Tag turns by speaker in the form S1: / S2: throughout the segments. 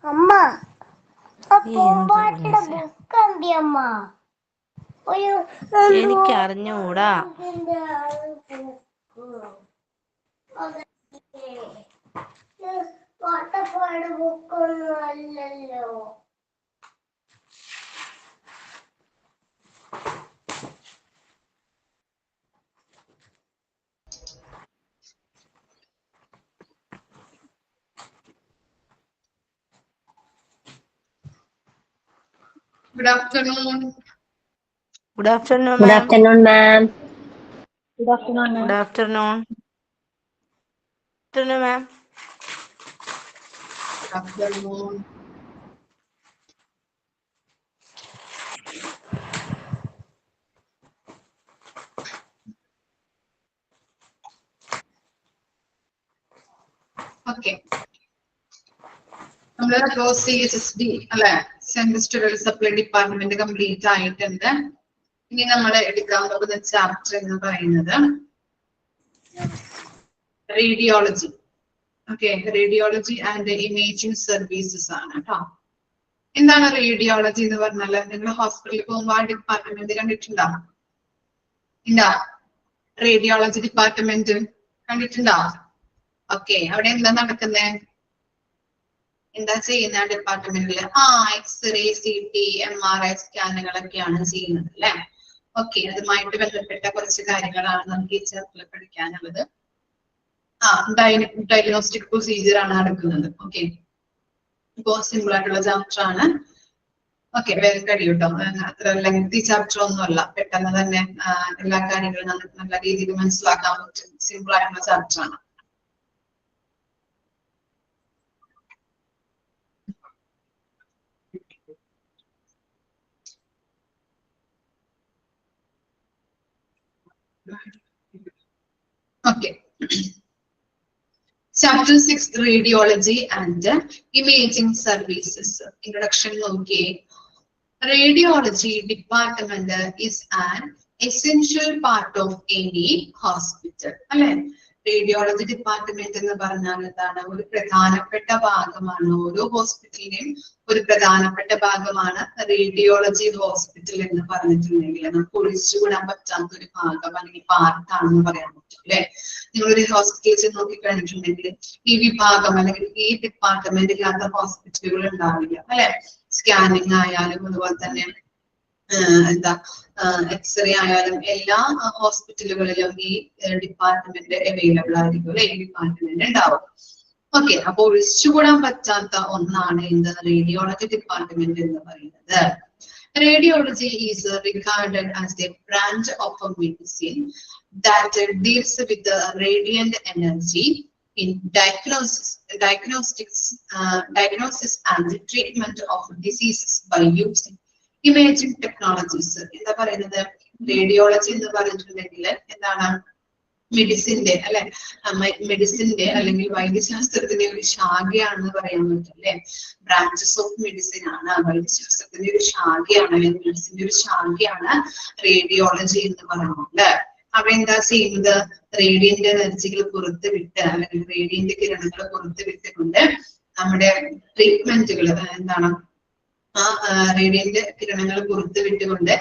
S1: അമ്മ പൂമ്പാറ്റയുടെ ബുക്ക് എന്തി അമ്മ?
S2: എനിക്ക് അറിഞ്ഞൂടാ.
S1: പാട്ടപ്പാട് ബുക്കൊന്നും അല്ലല്ലോ.
S3: Good afternoon.
S2: Good afternoon,
S1: Good
S2: ma'am.
S1: afternoon, ma'am.
S4: Good afternoon, ma'am.
S2: Good afternoon. Good afternoon, ma'am.
S3: Good afternoon. Okay. നമ്മുടെ CHSD അല്ലെ, central student supply department complete ആയിട്ടുണ്ട്. ഇനി നമ്മൾ എടുക്കാൻ പോകുന്ന ചാപ്റ്റർ എന്ന് പറയുന്നത് radiology. Okay, radiology and imaging services ആണ് കേട്ടോ. എന്താണ് റേഡിയോളജി എന്ന് പറഞ്ഞാല്? നിങ്ങൾ ഹോസ്പിറ്റലിൽ പോകുമ്പോൾ ആ ഡിപ്പാർട്ട്മെന്റ് കണ്ടിട്ടുണ്ടോ? ഇല്ല, റേഡിയോളജി ഡിപ്പാർട്ട്മെന്റ് കണ്ടിട്ടുണ്ടോ? ഓക്കെ, അവിടെ എന്താ നടക്കുന്നത്? എന്താ ചെയ്യുന്ന ഡിപ്പാർട്ട്മെന്റിൽ? എക്സ്റേ, CT, MRI സ്കാനുകളൊക്കെയാണ് ചെയ്യുന്നത് അല്ലെ. ഓക്കെ, അതുമായിട്ട് ബന്ധപ്പെട്ട കുറച്ച് കാര്യങ്ങളാണ് നമുക്ക് ഈ ചാപ്റ്ററിൽ പഠിക്കാനുള്ളത്. ഡയഗ്നോസ്റ്റിക് പ്രൊസീജിയർ ആണ് നടക്കുന്നത്. ഓക്കെ, ഇപ്പോ സിമ്പിൾ ആയിട്ടുള്ള ചാപ്റ്റർ ആണ്. ഓക്കെ, വേറെ കഴിയൂട്ടോ. അത്ര ലെങ്തി ചാപ്റ്റർ ഒന്നും അല്ല. പെട്ടെന്ന് തന്നെ എല്ലാ കാര്യങ്ങളും നമുക്ക് നല്ല രീതിയിൽ മനസ്സിലാക്കാൻ പറ്റും. സിമ്പിൾ ആയിട്ടുള്ള ചാപ്റ്റർ ആണ്. Okay. Chapter 6, Radiology and Imaging Services. Introduction. Okay. Radiology department is an essential part of any hospital. Radiology department എന്ന് പറഞ്ഞാൽ എന്താണ്? ഒരു പ്രധാനപ്പെട്ട ഭാഗമാണ്. ഓരോ ഹോസ്പിറ്റലിന്റെയും ഒരു പ്രധാനപ്പെട്ട ഭാഗമാണ് റേഡിയോളജി ഹോസ്പിറ്റൽ എന്ന് പറഞ്ഞിട്ടുണ്ടെങ്കിൽ നമുക്ക് ഒഴിച്ചുകൂടാൻ പറ്റാത്ത ഒരു ഭാഗം അല്ലെങ്കിൽ പാർട്ടാണെന്ന് പറയാൻ പറ്റും അല്ലെ. നിങ്ങളൊരു ഹോസ്പിറ്റലിൽ നോക്കിക്കഴിഞ്ഞിട്ടുണ്ടെങ്കിൽ ഈ വിഭാഗം അല്ലെങ്കിൽ ഈ ഡിപ്പാർട്ട്മെന്റ് ഇല്ലാത്ത ഹോസ്പിറ്റലുകൾ ഉണ്ടാവില്ല അല്ലെ. സ്കാനിങ് ആയാലും അതുപോലെ തന്നെ എക്സ്റേ ആയാലും എല്ലാ ഹോസ്പിറ്റലുകളിലും ഈ ഡിപ്പാർട്ട്മെന്റ് അവൈലബിൾ ആയിരിക്കും അല്ലെ. ഈ ഡിപ്പാർട്ട്മെന്റ് ഉണ്ടാവും. ഓക്കെ, അപ്പൊ ഒഴിച്ചുകൂടാൻ പറ്റാത്ത ഒന്നാണ് എന്ത്? റേഡിയോളജി ഡിപ്പാർട്ട്മെന്റ് എന്ന് പറയുന്നത്. Radiology is regarded as a branch of a medicine that deals with the radiant energy in diagnosis and the treatment of diseases by using imaging technologies. എന്താ പറയുന്നത്? റേഡിയോളജി എന്ന് പറഞ്ഞിട്ടുണ്ടെങ്കിൽ എന്താണ്? മെഡിസിന്റെ അല്ലെ, മെഡിസിന്റെ അല്ലെങ്കിൽ വൈദ്യശാസ്ത്രത്തിന്റെ ഒരു ശാഖയാണെന്ന് പറയാൻ പറ്റും അല്ലെ. ബ്രാഞ്ചസ് ഓഫ് മെഡിസിൻ ആണ്, വൈദ്യശാസ്ത്രത്തിന്റെ ഒരു ശാഖയാണ് അല്ലെങ്കിൽ മെഡിസിന്റെ ഒരു ശാഖയാണ് റേഡിയോളജി എന്ന് പറയുന്നത്. അവിടെ എന്താ ചെയ്യുന്നത്? റേഡിയന്റ് എനർജികൾ പുറത്ത് വിട്ട് അല്ലെങ്കിൽ റേഡിയന്റ് കിരണങ്ങൾ പുറത്ത് വിട്ടുകൊണ്ട് നമ്മുടെ ട്രീറ്റ്മെന്റുകൾ എന്താണ്? റേഡിയന്റ് കിരണങ്ങൾ പുറത്ത് വിട്ടുകൊണ്ട്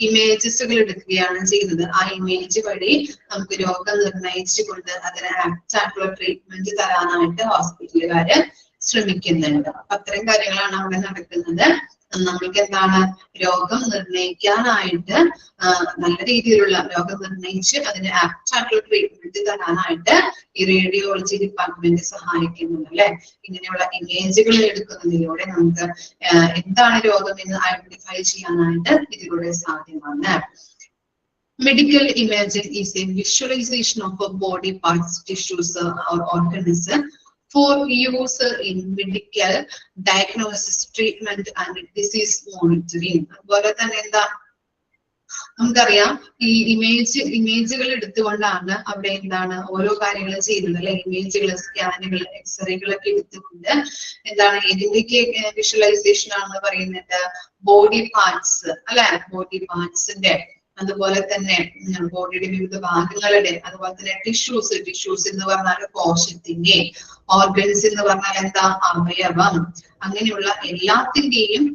S3: ഇമേജസുകൾ എടുക്കുകയാണ് ചെയ്യുന്നത്. ആ ഇമേജ് വഴി നമുക്ക് രോഗം നിർണയിച്ചുകൊണ്ട് അതിന് ആപ്റ്റ് ആയിട്ടുള്ള ട്രീറ്റ്മെന്റ് തരാനായിട്ട് ഹോസ്പിറ്റലുകാര് ശ്രമിക്കുന്നുണ്ട്. അപ്പൊ അത്തരം കാര്യങ്ങളാണ് അവിടെ നടക്കുന്നത്. നമ്മൾക്ക് എന്താണ്? രോഗം നിർണയിക്കാനായിട്ട് നല്ല രീതിയിലുള്ള രോഗം നിർണയിച്ച് അതിന് ആപ്റ്റ് ആയിട്ടുള്ള ട്രീറ്റ്മെന്റ് തരാനായിട്ട് ഈ റേഡിയോളജി ഡിപ്പാർട്ട്മെന്റ് സഹായിക്കുന്നുണ്ട് അല്ലെ. ഇങ്ങനെയുള്ള ഇമേജുകൾ എടുക്കുന്നതിലൂടെ നമുക്ക് എന്താണ് രോഗം എന്ന് ഐഡന്റിഫൈ ചെയ്യാനായിട്ട് ഇതിലൂടെ സാധ്യമാണ്. Medical imaging is a visualization of a body parts, tissues or organs for use in medical diagnosis, treatment and disease monitoring. അതുപോലെ തന്നെ എന്താ? നമുക്കറിയാം ഈ ഇമേജുകൾ എടുത്തുകൊണ്ടാണ് അവിടെ എന്താണ് ഓരോ കാര്യങ്ങൾ ചെയ്യുന്നത് അല്ലെ. ഇമേജുകൾ, സ്കാനുകൾ, എക്സ്റേകളൊക്കെ എടുത്തുകൊണ്ട് എന്താണ് ഇതിന്റെയൊക്കെ വിഷ്വലൈസേഷൻ ആണെന്ന് പറയുന്നത് ബോഡി പാർട്സ് അല്ലെ. ബോഡി പാർട്സിന്റെ അതുപോലെ തന്നെ ബോഡിയുടെ വിവിധ ഭാഗങ്ങളുടെ അതുപോലെ തന്നെ ടിഷ്യൂസ് എന്ന് പറഞ്ഞാൽ കോശത്തിന്റെ ഓർഗൻസ് എന്ന് പറഞ്ഞാൽ എന്താ, അവയവം. അങ്ങനെയുള്ള എല്ലാത്തിന്റെയും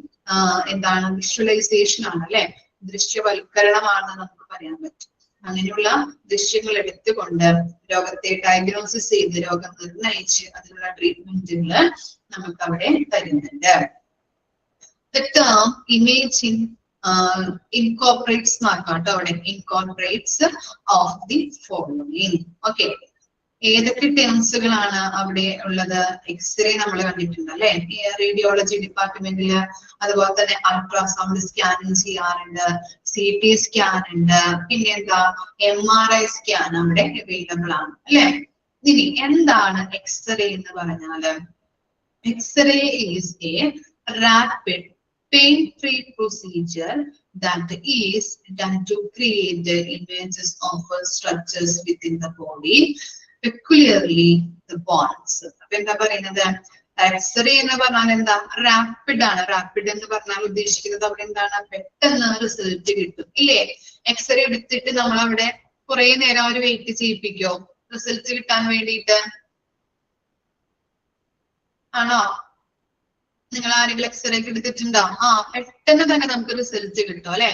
S3: എന്താണ് വിഷ്വലൈസേഷൻ ആണ് അല്ലെ, ദൃശ്യവൽക്കരണമാണെന്ന് നമുക്ക് പറയാൻ പറ്റും. അങ്ങനെയുള്ള ദൃശ്യങ്ങൾ എടുത്തുകൊണ്ട് രോഗത്തെ ഡയഗ്നോസിസ് ചെയ്ത് രോഗം നിർണയിച്ച് അതിനുള്ള ട്രീറ്റ്മെന്റുകൾ നമുക്ക് അവിടെ തരുന്നുണ്ട്. The term imaging incorporates നോക്കാട്ടോ അവിടെ, incorporates of the following. Okay, ഏതൊക്കെ ടേംസുകളാണ് അവിടെ ഉള്ളത്? എക്സ്റേ നമ്മൾ കണ്ടിട്ടുണ്ട് അല്ലെ, റേഡിയോളജി ഡിപ്പാർട്ട്മെന്റില്. അതുപോലെ തന്നെ അൾട്രാസൗണ്ട് സ്കാനിങ് ചെയ്യാറുണ്ട്, CT സ്കാൻ ഉണ്ട്, പിന്നെ എന്താ MRI സ്കാൻ അവിടെ അവൈലബിൾ ആണ് അല്ലെ. ഇനി എന്താണ് എക്സ്റേ എന്ന് പറഞ്ഞാല്? X-ray is a rapid pain-free procedure that is done to create the images of structures within the body, peculiarly the bones. അപ്പൊ എന്താ പറയുന്നത്? എക്സ്റേ എന്ന് പറഞ്ഞാൽ എന്താ, റാപ്പിഡ് ആണ്. റാപ്പിഡ് എന്ന് പറഞ്ഞാൽ ഉദ്ദേശിക്കുന്നത് അവിടെ എന്താണ്, പെട്ടെന്ന് റിസൾട്ട് കിട്ടും ഇല്ലേ. എക്സ്റേ എടുത്തിട്ട് നമ്മൾ അവിടെ കുറെ നേരം അവർ വെയിറ്റ് ചെയ്യിപ്പിക്കോ റിസൾട്ട് കിട്ടാൻ വേണ്ടിയിട്ട്? ആണോ? നിങ്ങൾ ആരെങ്കിലും എക്സ്റേ ഒക്കെ എടുത്തിട്ടുണ്ടോ? പെട്ടെന്ന് തന്നെ നമുക്ക് റിസൾട്ട് കിട്ടും അല്ലെ.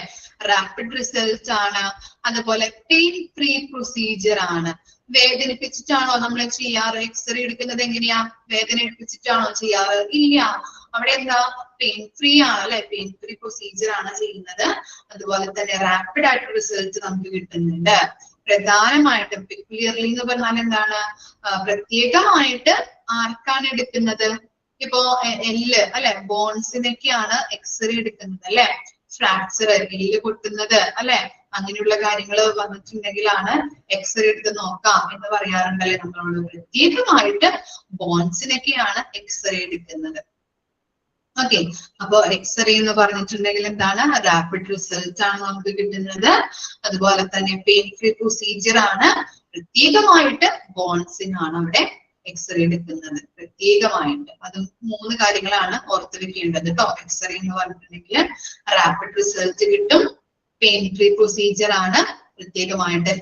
S3: റാപ്പിഡ് റിസൾട്ട് ആണ്. അതുപോലെ പെയിൻ ഫ്രീ പ്രൊസീജിയർ ആണ്. വേദനിപ്പിച്ചിട്ടാണോ നമ്മൾ ചെയ്യാറ്? എക്സ്റേ എടുക്കുന്നത് എങ്ങനെയാ? വേദന എടുപ്പിച്ചിട്ടാണോ ചെയ്യാറ്? ഇല്ല, അവിടെ എന്താ, പെയിൻ ഫ്രീ ആണ് അല്ലെ. പെയിൻ ഫ്രീ പ്രൊസീജിയർ ആണ് ചെയ്യുന്നത്. അതുപോലെ തന്നെ റാപ്പിഡ് ആയിട്ട് റിസൾട്ട് നമുക്ക് കിട്ടുന്നുണ്ട്. പ്രധാനമായിട്ടും പെക്യുലിയർലി എന്ന് പറഞ്ഞാൽ എന്താണ്, പ്രത്യേകമായിട്ട് ആർക്കാണ് എടുക്കുന്നത്? ഇപ്പോ എല്ല് അല്ലെ, ബോൺസിനൊക്കെയാണ് എക്സ്റേ എടുക്കുന്നത് അല്ലെ. ഫ്രാക്ചർ, എല്ല് പൊട്ടുന്നത് അല്ലെ, അങ്ങനെയുള്ള കാര്യങ്ങൾ വന്നിട്ടുണ്ടെങ്കിലാണ് എക്സ്റേ എടുത്ത് നോക്കാം എന്ന് പറയാറുണ്ടല്ലേ നമ്മളോട്. പ്രത്യേകമായിട്ട് ബോൺസിനൊക്കെയാണ് എക്സ്റേ എടുക്കുന്നത്. ഓക്കെ, അപ്പൊ എക്സ്റേ എന്ന് പറഞ്ഞിട്ടുണ്ടെങ്കിൽ എന്താണ്, റാപ്പിഡ് റിസൾട്ട് ആണ് നമുക്ക് കിട്ടുന്നത്. അതുപോലെ തന്നെ പെയിൻ ഫ്രീ പ്രൊസീജിയർ ആണ്. പ്രത്യേകമായിട്ട് ബോൺസിനാണ് അവിടെ എക്സ്റേ എടുക്കുന്നത് പ്രത്യേകമായിട്ട്. അത് 3 കാര്യങ്ങളാണ് ഓർത്ത് വെക്കേണ്ടത് കേട്ടോ. എക്സ്റേ എന്ന് പറഞ്ഞിട്ടുണ്ടെങ്കിൽ റാപ്പിഡ് റിസൾട്ട് കിട്ടും, പെയിൻ ഫ്രീ പ്രൊസീജിയർ ആണ്, പ്രത്യേകമായിട്ട്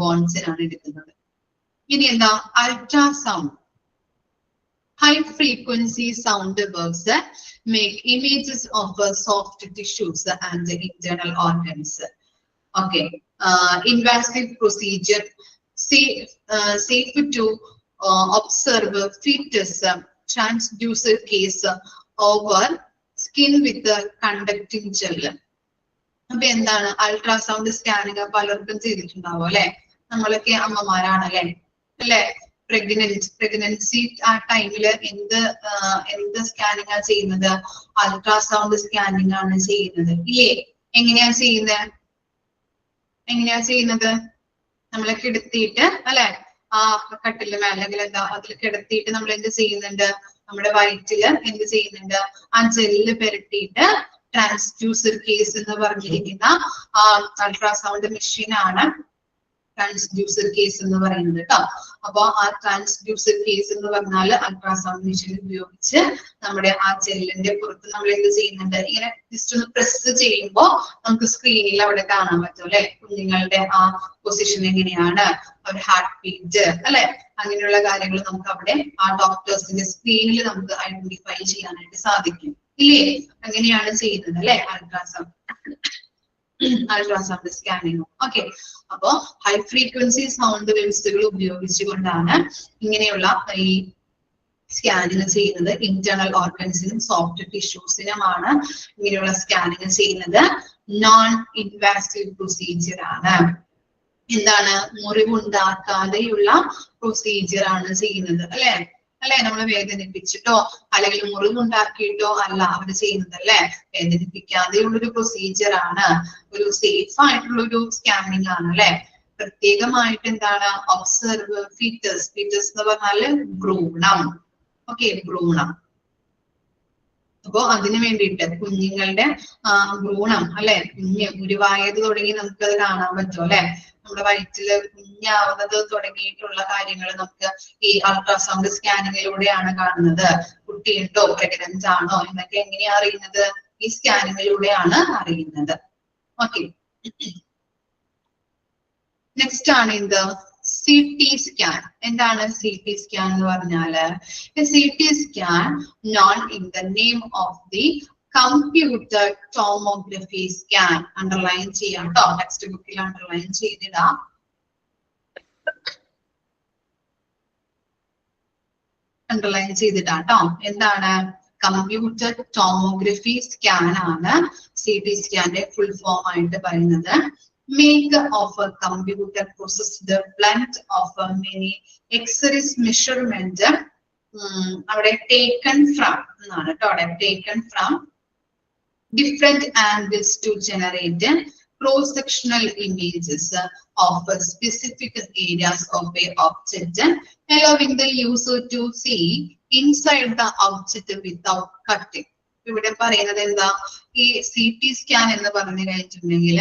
S3: ബോൺസിനാണ് എടുക്കുന്നത്. ഇനി എന്താ, ultrasound. High frequency sound waves make images of soft tissues and the internal organs. Okay, invasive procedure, safe to observe fetus transducer case over skin with the conducting gel. അപ്പൊ എന്താണ് ultrasound scanning? പലർക്കും ചെയ്തിട്ടുണ്ടാവും അല്ലെ. നമ്മളൊക്കെ അമ്മമാരാണല്ലേ അല്ലെ. Pregnancy ആ ടൈമില് എന്ത് സ്കാനിങ് ആണ് ചെയ്യുന്നത്? അൾട്രാസൗണ്ട് സ്കാനിങ് ആണ് ചെയ്യുന്നത് ഇല്ലേ. എങ്ങനെയാ ചെയ്യുന്നത്? നമ്മളെ കിടത്തിയിട്ട് അല്ലെ, ആ കട്ടില് മേലെ അല്ലെങ്കിൽ എന്താ അതിൽ കിടത്തിയിട്ട് നമ്മൾ എന്ത് ചെയ്യുന്നുണ്ട്? നമ്മുടെ വയറ്റില് എന്ത് ചെയ്യുന്നുണ്ട്? ആ ജെല്ല് പെരട്ടിയിട്ട് ട്രാൻസ്ഡ്യൂസർ കേസ് എന്ന് പറഞ്ഞിരിക്കുന്ന ആ അൾട്രാസൗണ്ട് മെഷീൻ ആണ് ട്രാൻസ്ഡ്യൂസർ കേസ് എന്ന് പറയുന്നത് കേട്ടോ. അപ്പൊ ആ ട്രാൻസ്ഡ്യൂസർ കേസ് എന്ന് പറഞ്ഞാൽ അൾട്രാസൗണ്ട് മെഷീൻ ഉപയോഗിച്ച് നമ്മുടെ ആ ജെല്ലിന്റെ പുറത്ത് നമ്മൾ എന്ത് ചെയ്യുന്നുണ്ട്? ഇങ്ങനെ ജസ്റ്റ് ഒന്ന് പ്രസ് ചെയ്യുമ്പോൾ നമുക്ക് സ്ക്രീനിൽ അവിടെ കാണാൻ പറ്റും അല്ലെ, കുഞ്ഞുങ്ങളുടെ ആ പൊസിഷൻ എങ്ങനെയാണ്, ഒരു ഹാർട്ട് ബീറ്റ് അല്ലെ, അങ്ങനെയുള്ള കാര്യങ്ങൾ നമുക്ക് അവിടെ ആ ഡോക്ടേഴ്സിന്റെ സ്ക്രീനിൽ നമുക്ക് ഐഡന്റിഫൈ ചെയ്യാനായിട്ട് സാധിക്കും ഇല്ലേ. അങ്ങനെയാണ് ചെയ്യുന്നത് അല്ലെ അൾട്രാസൗണ്ട് സ്കാനിങ്. ഓക്കെ, അപ്പോ ഹൈ ഫ്രീക്വൻസി സൗണ്ട് വേവ്സുകൾ ഉപയോഗിച്ചുകൊണ്ടാണ് ഇങ്ങനെയുള്ള ഈ സ്കാനിങ് ചെയ്യുന്നത്. ഇന്റേണൽ ഓർഗൻസിനും സോഫ്റ്റ് ടിഷ്യൂസിനുമാണ് ഇങ്ങനെയുള്ള സ്കാനിങ് ചെയ്യുന്നത്. നോൺ ഇൻവാസീവ് പ്രൊസീജിയർ ആണ്. എന്താണ്? മുറിവുണ്ടാക്കാതെയുള്ള പ്രൊസീജിയർ ആണ് ചെയ്യുന്നത് അല്ലെ. നമ്മൾ വേദനിപ്പിച്ചിട്ടോ അല്ലെങ്കിൽ മുറിവുണ്ടാക്കിയിട്ടോ അല്ല അവർ ചെയ്യുന്നത് അല്ലെ. വേദനിപ്പിക്കാതെയുള്ളൊരു പ്രൊസീജിയർ ആണ്, ഒരു സേഫ് ആയിട്ടുള്ള ഒരു സ്കാനിങ് ആണ് അല്ലെ. പ്രത്യേകമായിട്ട് എന്താണ്? Observe foetus. ഫീറ്റസ് എന്ന് പറഞ്ഞാല് ഭ്രൂണം. ഓക്കെ, ഭ്രൂണം. അപ്പോ അതിനു വേണ്ടിയിട്ട് കുഞ്ഞുങ്ങളുടെ ഭ്രൂണം അല്ലെ, കുഞ്ഞ് ഉരുവായത് തുടങ്ങി നമുക്കത് കാണാൻ പറ്റും അല്ലെ. നമ്മുടെ വയറ്റില് കുഞ്ഞാവുന്നത് തുടങ്ങിയിട്ടുള്ള കാര്യങ്ങൾ നമുക്ക് ഈ അൾട്രാസൗണ്ട് സ്കാനിങ്ങിലൂടെയാണ് കാണുന്നത്. കുട്ടിയുണ്ടോ, പ്രഗ്നന്റ് ആണോ എന്നൊക്കെ എങ്ങനെയാ അറിയുന്നത്? ഈ സ്കാനിങ്ങിലൂടെയാണ് അറിയുന്നത്. ഓക്കെ, നെക്സ്റ്റ് ആണ് എന്ത്? CT scan. എന്താണ് CT scan എന്ന് പറഞ്ഞാല്? A CT scan known in the name of the computer tomography scan. Underline ചെയ്യാം ട്ടോ. ടെക്സ്റ്റ് ബുക്കിൽ underline ചെയ്തിടാം. Underline ചെയ്തിടാം ട്ടോ. എന്താണ്? കമ്പ്യൂട്ടർ ടോമോഗ്രഫി സ്കാൻ ആണ് CT സ്കാന്റെ ഫുൾ ഫോം ആയിട്ട് പറയുന്നത്. Make of a computer processed blend of many X-rays measurement അവിടെ taken from എന്നാണ് ട്ടോ. Taken from different angles to generate cross-sectional images of specific areas of a object, allowing the user to see inside the object without cutting. ഇവിടെ പറയുന്നത് എന്താ? ഈ CT scan എന്ന് പറഞ്ഞു കഴിഞ്ഞിട്ടുണ്ടെങ്കിൽ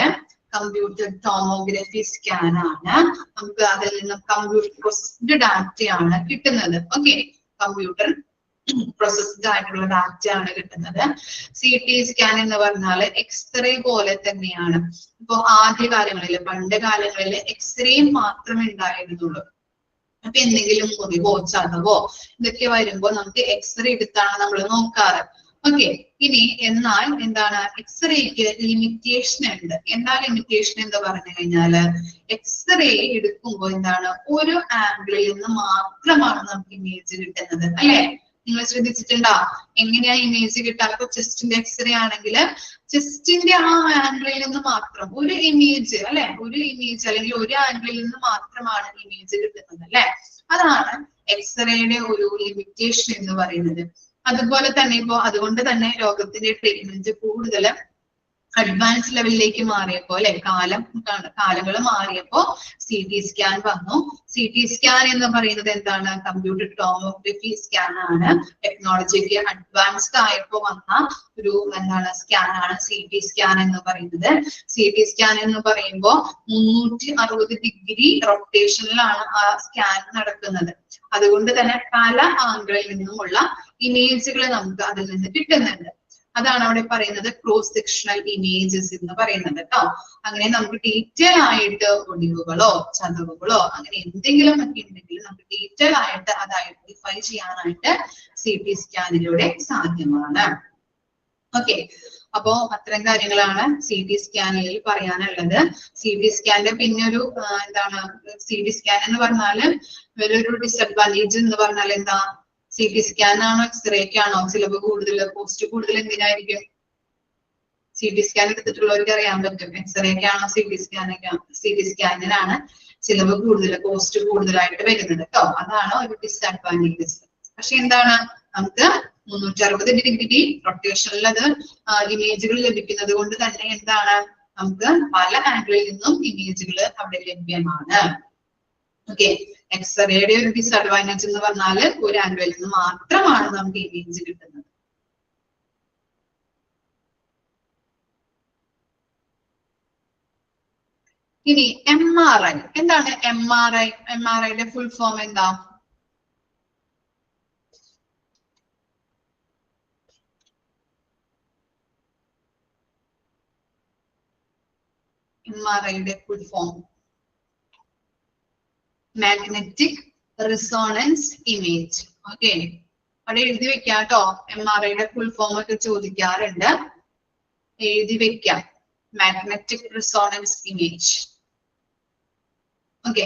S3: കമ്പ്യൂട്ടർ ടോമോഗ്രഫി സ്കാൻ ആണ്. നമുക്ക് അതിൽ നിന്ന് കമ്പ്യൂട്ടർ പ്രോസസ്ഡ് ഡാറ്റയാണ് കിട്ടുന്നത്. ഓക്കെ, കമ്പ്യൂട്ടർ പ്രോസസ്ഡ് ആയിട്ടുള്ള ഡാറ്റ ആണ് കിട്ടുന്നത്. CT സ്കാൻ എന്ന് പറഞ്ഞാൽ എക്സ്റേ പോലെ തന്നെയാണ്. ഇപ്പൊ ആദ്യ കാലങ്ങളിൽ, പണ്ട് കാലങ്ങളിൽ എക്സ്റേ മാത്രമേ ഉണ്ടായിരുന്നുള്ളൂ. അപ്പൊ എന്തെങ്കിലും മുറിവോ ചതവോ ഇതൊക്കെ വരുമ്പോ നമുക്ക് എക്സ്റേ എടുത്താണ് നമ്മൾ നോക്കാറ്. ഓക്കെ, ഇനി എന്നാൽ എന്താണ് എക്സ്റേക്ക് ലിമിറ്റേഷൻ ഉണ്ട്. എന്താ ലിമിറ്റേഷൻ എന്ന് പറഞ്ഞു കഴിഞ്ഞാല് എക്സ്റേ എടുക്കുമ്പോൾ എന്താണ് ഒരു ആംഗിളിൽ നിന്ന് മാത്രമാണ് നമുക്ക് ഇമേജ് കിട്ടുന്നത്. അല്ലെ, നിങ്ങൾ ശ്രദ്ധിച്ചിട്ടുണ്ടോ? എങ്ങനെയാ ഇമേജ് കിട്ടുക? ഇപ്പൊ ചെസ്റ്റിന്റെ എക്സ്റേ ആണെങ്കിൽ ചെസ്റ്റിന്റെ ആ ആംഗിളിൽ നിന്ന് മാത്രം ഒരു ഇമേജ്, അല്ലെ, ഒരു ഇമേജ് അല്ലെങ്കിൽ ഒരു ആംഗിളിൽ നിന്ന് മാത്രമാണ് ഇമേജ് കിട്ടുന്നത്. അല്ലെ, അതാണ് എക്സ്റേയുടെ ഒരു ലിമിറ്റേഷൻ എന്ന് പറയുന്നത്. അതുപോലെ തന്നെ ഇപ്പോ അതുകൊണ്ട് തന്നെ ലോകത്തിന്റെ ട്രീറ്റ്മെന്റ് കൂടുതൽ അഡ്വാൻസ് ലെവലിലേക്ക് മാറിയപ്പോ, അല്ലെ, കാലങ്ങൾ മാറിയപ്പോ CT സ്കാൻ വന്നു. CT സ്കാൻ എന്ന് പറയുന്നത് എന്താണ്? കമ്പ്യൂട്ടർ ടോമോഗ്രഫി സ്കാൻ ആണ്. ടെക്നോളജിക്ക് അഡ്വാൻസ്ഡ് ആയപ്പോ വന്ന ഒരു എന്താണ് സ്കാൻ ആണ് CT സ്കാൻ എന്ന് പറയുന്നത്. CT സ്കാൻ എന്ന് പറയുമ്പോൾ 360 ഡിഗ്രി റൊട്ടേഷനിലാണ് ആ സ്കാൻ നടക്കുന്നത്. അതുകൊണ്ട് തന്നെ പല ആംഗിളിൽ നിന്നുമുള്ള ഇമേജുകൾ നമുക്ക് അതിൽ നിന്ന് കിട്ടുന്നുണ്ട്. അതാണ് അവിടെ പറയുന്നത് ക്രോസ് സെക്ഷണൽ ഇമേജസ് എന്ന് പറയുന്നത് കേട്ടോ. അങ്ങനെ നമുക്ക് ഡീറ്റെയിൽ ആയിട്ട് ഒടിവുകളോ ചതവുകളോ അങ്ങനെ എന്തെങ്കിലും ഒക്കെ ഉണ്ടെങ്കിൽ നമുക്ക് ഡീറ്റെയിൽ ആയിട്ട് അത് ഐഡന്റിഫൈ ചെയ്യാനായിട്ട് CT സ്കാനിലൂടെ സാധ്യമാണ്. ഓക്കെ, അപ്പോ അത്തരം കാര്യങ്ങളാണ് CT സ്കാനിൽ പറയാനുള്ളത്. CT സ്കാന്റെ പിന്നെ ഒരു എന്താണ് CT സ്കാൻ എന്ന് പറഞ്ഞാല് വേറൊരു ഡിസഡ്വാൻറ്റേജ് എന്ന് പറഞ്ഞാൽ എന്താ? CT സ്കാൻ ആണോ എക്സ്റേക്കാണോ ചിലവ് കൂടുതൽ, കോസ്റ്റ് കൂടുതൽ എന്തിനായിരിക്കും? CT സ്കാൻ എടുത്തിട്ടുള്ളവർക്ക് അറിയാൻ പറ്റും. എക്സ്റേക്കാണോ CT സ്കാനിനാണ് ചിലവ് കൂടുതൽ, കോസ്റ്റ് കൂടുതലായിട്ട് വരുന്നത് കേട്ടോ. അതാണ് ഒരു ഡിസഡ്വാൻറ്റേജസ്. പക്ഷെ എന്താണ്, നമുക്ക് 360 ഡിഗ്രി റൊട്ടേഷനിൽ അത് ഇമേജുകൾ ലഭിക്കുന്നത് കൊണ്ട് തന്നെ എന്താണ് നമുക്ക് പല ആംഗിളിൽ നിന്നും ഇമേജുകൾ അവിടെ ലഭ്യമാണ്. ഓക്കെ, എക്സ്റേയുടെ ഒരു ഡിസഡ്വാൻറ്റേജ് എന്ന് പറഞ്ഞാല് ഒരു ആംഗിളിൽ നിന്ന് മാത്രമാണ് നമുക്ക് ഇമേജ് കിട്ടുന്നത്. ഇനി MRI എന്താണ്? MRIയുടെ ഫുൾ ഫോം എന്താ? MRIയുടെ full form magnetic resonance image. Okay, അവിടെ എഴുതി വെക്കാം കേട്ടോ. MRIയുടെ ഫുൾ ഫോം ഒക്കെ ചോദിക്കാറുണ്ട്, എഴുതി വെക്കാം. Magnetic resonance image. Okay,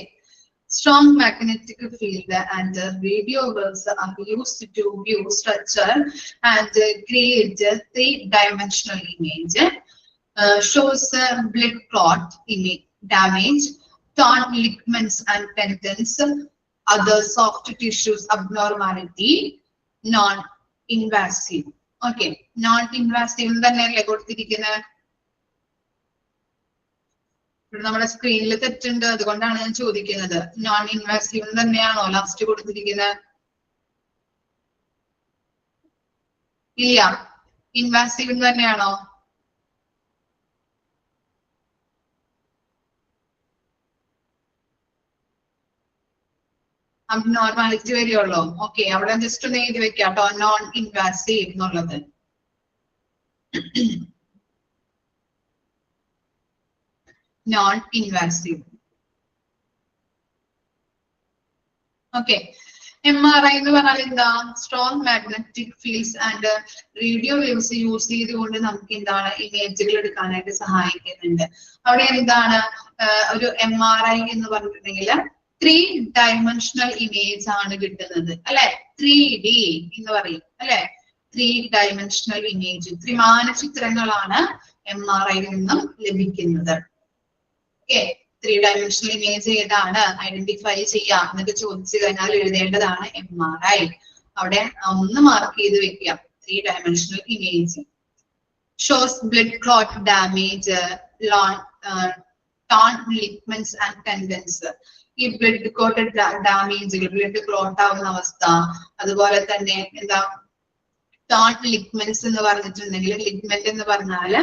S3: strong magnetic field and radio waves are used to view structure and create three-dimensional image. Shows blood clot image damage, torn ligaments and tendons, other soft tissues abnormality, non-invasive. Okay, non-invasive തന്നെയല്ലേ കൊടുത്തിരിക്കുന്നത്? ഇവിടെ നമ്മുടെ സ്ക്രീനിൽ തെറ്റുണ്ട്, അതുകൊണ്ടാണ് ഞാൻ ചോദിക്കുന്നത്. Non invasive തന്നെയാണോ ലാസ്റ്റ് കൊടുത്തിരിക്കുന്നത്? ഇല്ല, ഇൻവാസീവ് തന്നെയാണോ? അബ്നോർമാലിറ്റി വരെയുള്ളൂ. ഓക്കെ, അവിടെ ജസ്റ്റ് ഒന്ന് എഴുതി വെക്കാം കേട്ടോ, നോൺ ഇൻവാസീവ് എന്നുള്ളത്. Non-invasive. ഓക്കെ. MRI എന്ന് പറഞ്ഞാൽ എന്താ? Strong magnetic fields and radio waves use ചെയ്തുകൊണ്ട് നമുക്ക് എന്താണ് ഇമേജുകൾ എടുക്കാനായിട്ട് സഹായിക്കുന്നുണ്ട്. അവിടെ എന്താണ് ഒരു MRI എന്ന് പറഞ്ഞിട്ടുണ്ടെങ്കിൽ 3 ഡയമെൻഷണൽ ഇമേജ് ആണ് കിട്ടുന്നത് അല്ലെ. 3D എന്ന് പറയും അല്ലെ. 3 ഡയമെൻഷണൽ ഇമേജ്, ത്രിമാന ചിത്രങ്ങളാണ് MRIയിൽ നിന്നും ലഭിക്കുന്നത്. ഓക്കെ. 3 ഡയമെൻഷണൽ ഇമേജ് ഏതാണ് ഐഡന്റിഫൈ ചെയ്യാം എന്നൊക്കെ ചോദിച്ചു കഴിഞ്ഞാൽ എഴുതേണ്ടതാണ് MRI. അവിടെ ഒന്ന് മാർക്ക് ചെയ്ത് വെക്കുക. 3 dimensional image shows blood clot damage, torn ligaments and tendons. ഈ ബ്ലഡ് ക്ലോട്ട് ഡാമേജുകൾ, ബ്ലഡ് ക്ലോട്ട് ആവുന്ന അവസ്ഥ, അതുപോലെ തന്നെ എന്താ ടോൺ ലിഗ്മെന്റ്സ് എന്ന് പറഞ്ഞിട്ടുണ്ടെങ്കിൽ, ലിഗ്മെന്റ് എന്ന് പറഞ്ഞാല്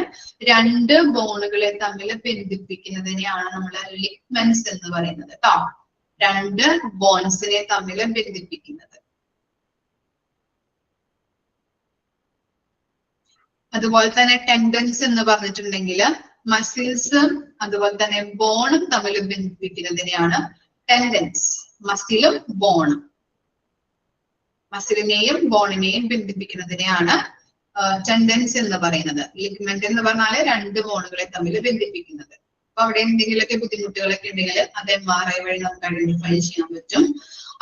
S3: 2 ബോണുകളെ തമ്മിൽ ബന്ധിപ്പിക്കുന്നതിനെയാണ് നമ്മൾ ലിഗ്മെന്റ്സ് എന്ന് പറയുന്നത് കേട്ടോ. 2 ബോൺസിനെ തമ്മിൽ ബന്ധിപ്പിക്കുന്നത്. അതുപോലെ തന്നെ ടെൻഡൻസ് എന്ന് പറഞ്ഞിട്ടുണ്ടെങ്കിൽ മസിൽസും അതുപോലെ തന്നെ ബോണും തമ്മിൽ ബന്ധിപ്പിക്കുന്നതിനെയാണ് ടെൻഡൻസ്. മസിലും ബോണും, മസിലിനെയും ബോണിനെയും ബന്ധിപ്പിക്കുന്നതിനെയാണ് ടെൻഡൻസ് എന്ന് പറയുന്നത്. ലിഗ്മെന്റ് എന്ന് പറഞ്ഞാൽ 2 ബോണുകളെ തമ്മിൽ ബന്ധിപ്പിക്കുന്നത്. അപ്പൊ അവിടെ എന്തെങ്കിലുമൊക്കെ ബുദ്ധിമുട്ടുകളൊക്കെ ഉണ്ടെങ്കിൽ അത് MRI വഴി നമുക്ക് ഐഡന്റിഫൈ ചെയ്യാൻ പറ്റും.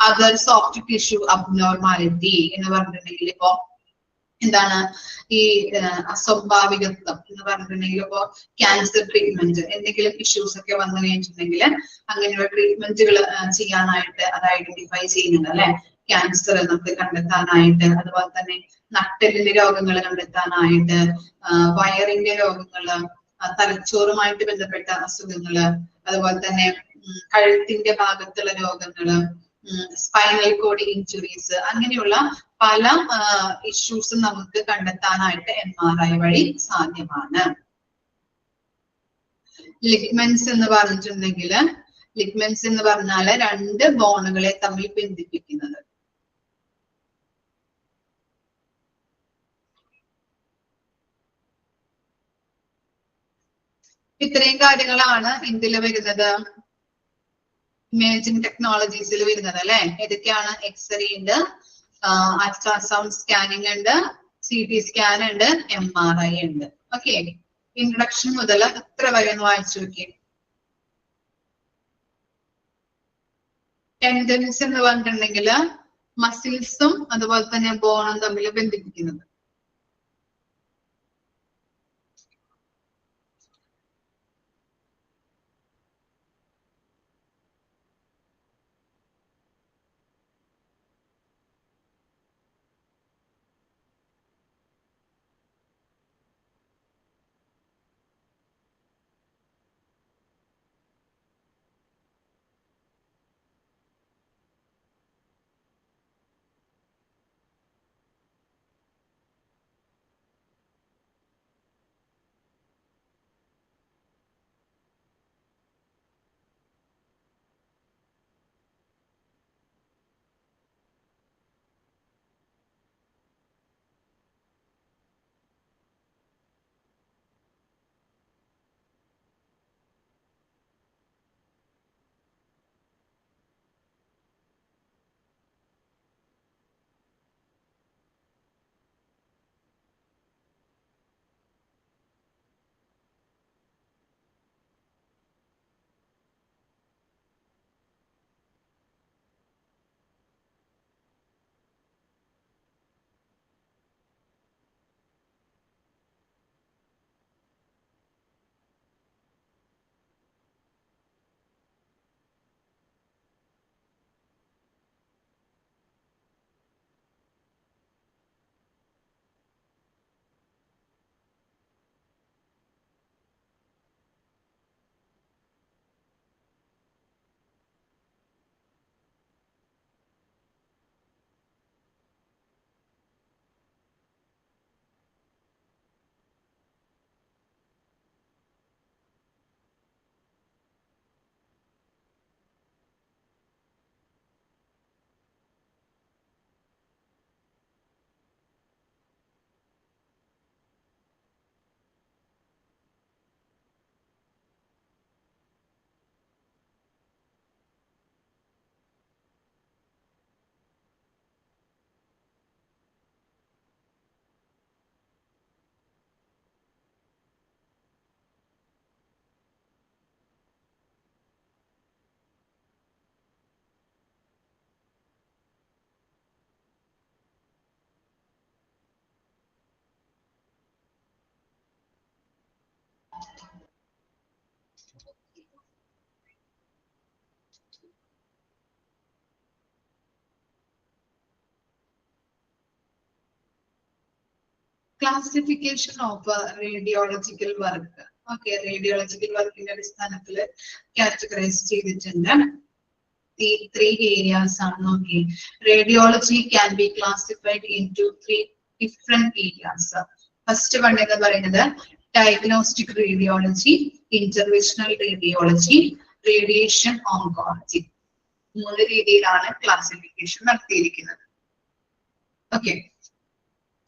S3: അതർ സോഫ്റ്റ് ടിഷ്യൂ അബ്നോർമാലിറ്റി എന്ന് പറഞ്ഞിട്ടുണ്ടെങ്കിൽ ഇപ്പോ എന്താണ് ഈ അസ്വാഭാവികത്വം എന്ന് പറഞ്ഞിട്ടുണ്ടെങ്കിൽ ഇപ്പോ ക്യാൻസർ ട്രീറ്റ്മെന്റ്, എന്തെങ്കിലും ഇഷ്യൂസ് ഒക്കെ വന്നു കഴിഞ്ഞിട്ടുണ്ടെങ്കിൽ അങ്ങനെയുള്ള ട്രീറ്റ്മെന്റുകൾ ചെയ്യാനായിട്ട് അത് ഐഡന്റിഫൈ ചെയ്യുന്നുണ്ട് അല്ലെ. ക്യാൻസർ നമുക്ക് കണ്ടെത്താനായിട്ട്, അതുപോലെ തന്നെ നട്ടലിന്റെ രോഗങ്ങൾ കണ്ടെത്താനായിട്ട്, വയറിന്റെ രോഗങ്ങള്, തലച്ചോറുമായിട്ട് ബന്ധപ്പെട്ട അസുഖങ്ങള്, അതുപോലെ തന്നെ കഴുത്തിന്റെ ഭാഗത്തുള്ള രോഗങ്ങള്, സ്പൈനൽ കോഡ് ഇഞ്ചുറീസ്, അങ്ങനെയുള്ള പല ഇഷ്യൂസും നമുക്ക് കണ്ടെത്താനായിട്ട് MRI വഴി സാധ്യമാണ്. ലിഗ്മെന്റ്സ് എന്ന് പറഞ്ഞിട്ടുണ്ടെങ്കിൽ, ലിഗ്മെന്റ്സ് എന്ന് പറഞ്ഞാല് 2 ബോണുകളെ തമ്മിൽ ബന്ധിപ്പിക്കുന്നത്. ഇത്രയും കാര്യങ്ങളാണ് എന്തിൽ വരുന്നത്, ഇമേജിംഗ് ടെക്നോളജീസിൽ വരുന്നത് അല്ലെ. ഏതൊക്കെയാണ്? എക്സ്റേ ഉണ്ട്, അൾട്രാസൗണ്ട് സ്കാനിങ് ഉണ്ട്, CT സ്കാൻ ഉണ്ട്, MRI ഉണ്ട്. ഓക്കെ. ഇൻട്രൊഡക്ഷൻ മുതൽ ഇത്ര വരെ ഒന്ന് വായിച്ചു നോക്കിയേ. ടെൻഡൻസ് എന്ന് പറഞ്ഞിട്ടുണ്ടെങ്കിൽ മസിൽസും അതുപോലെ തന്നെ ബോണും തമ്മിൽ ബന്ധിപ്പിക്കുന്നത്. Classification of radiological work. Okay, radiological work in അടിസ്ഥാനത്തിൽ categorize ചെയ്തിട്ടുണ്ട്. The three areas are okay. Radiology can be classified into three different areas. First one is the diagnostic radiology, interventional radiology, radiation oncology. മൂന്ന് രീതിയിലാണ് classification നടത്തിയിരിക്കുന്നത്. Okay.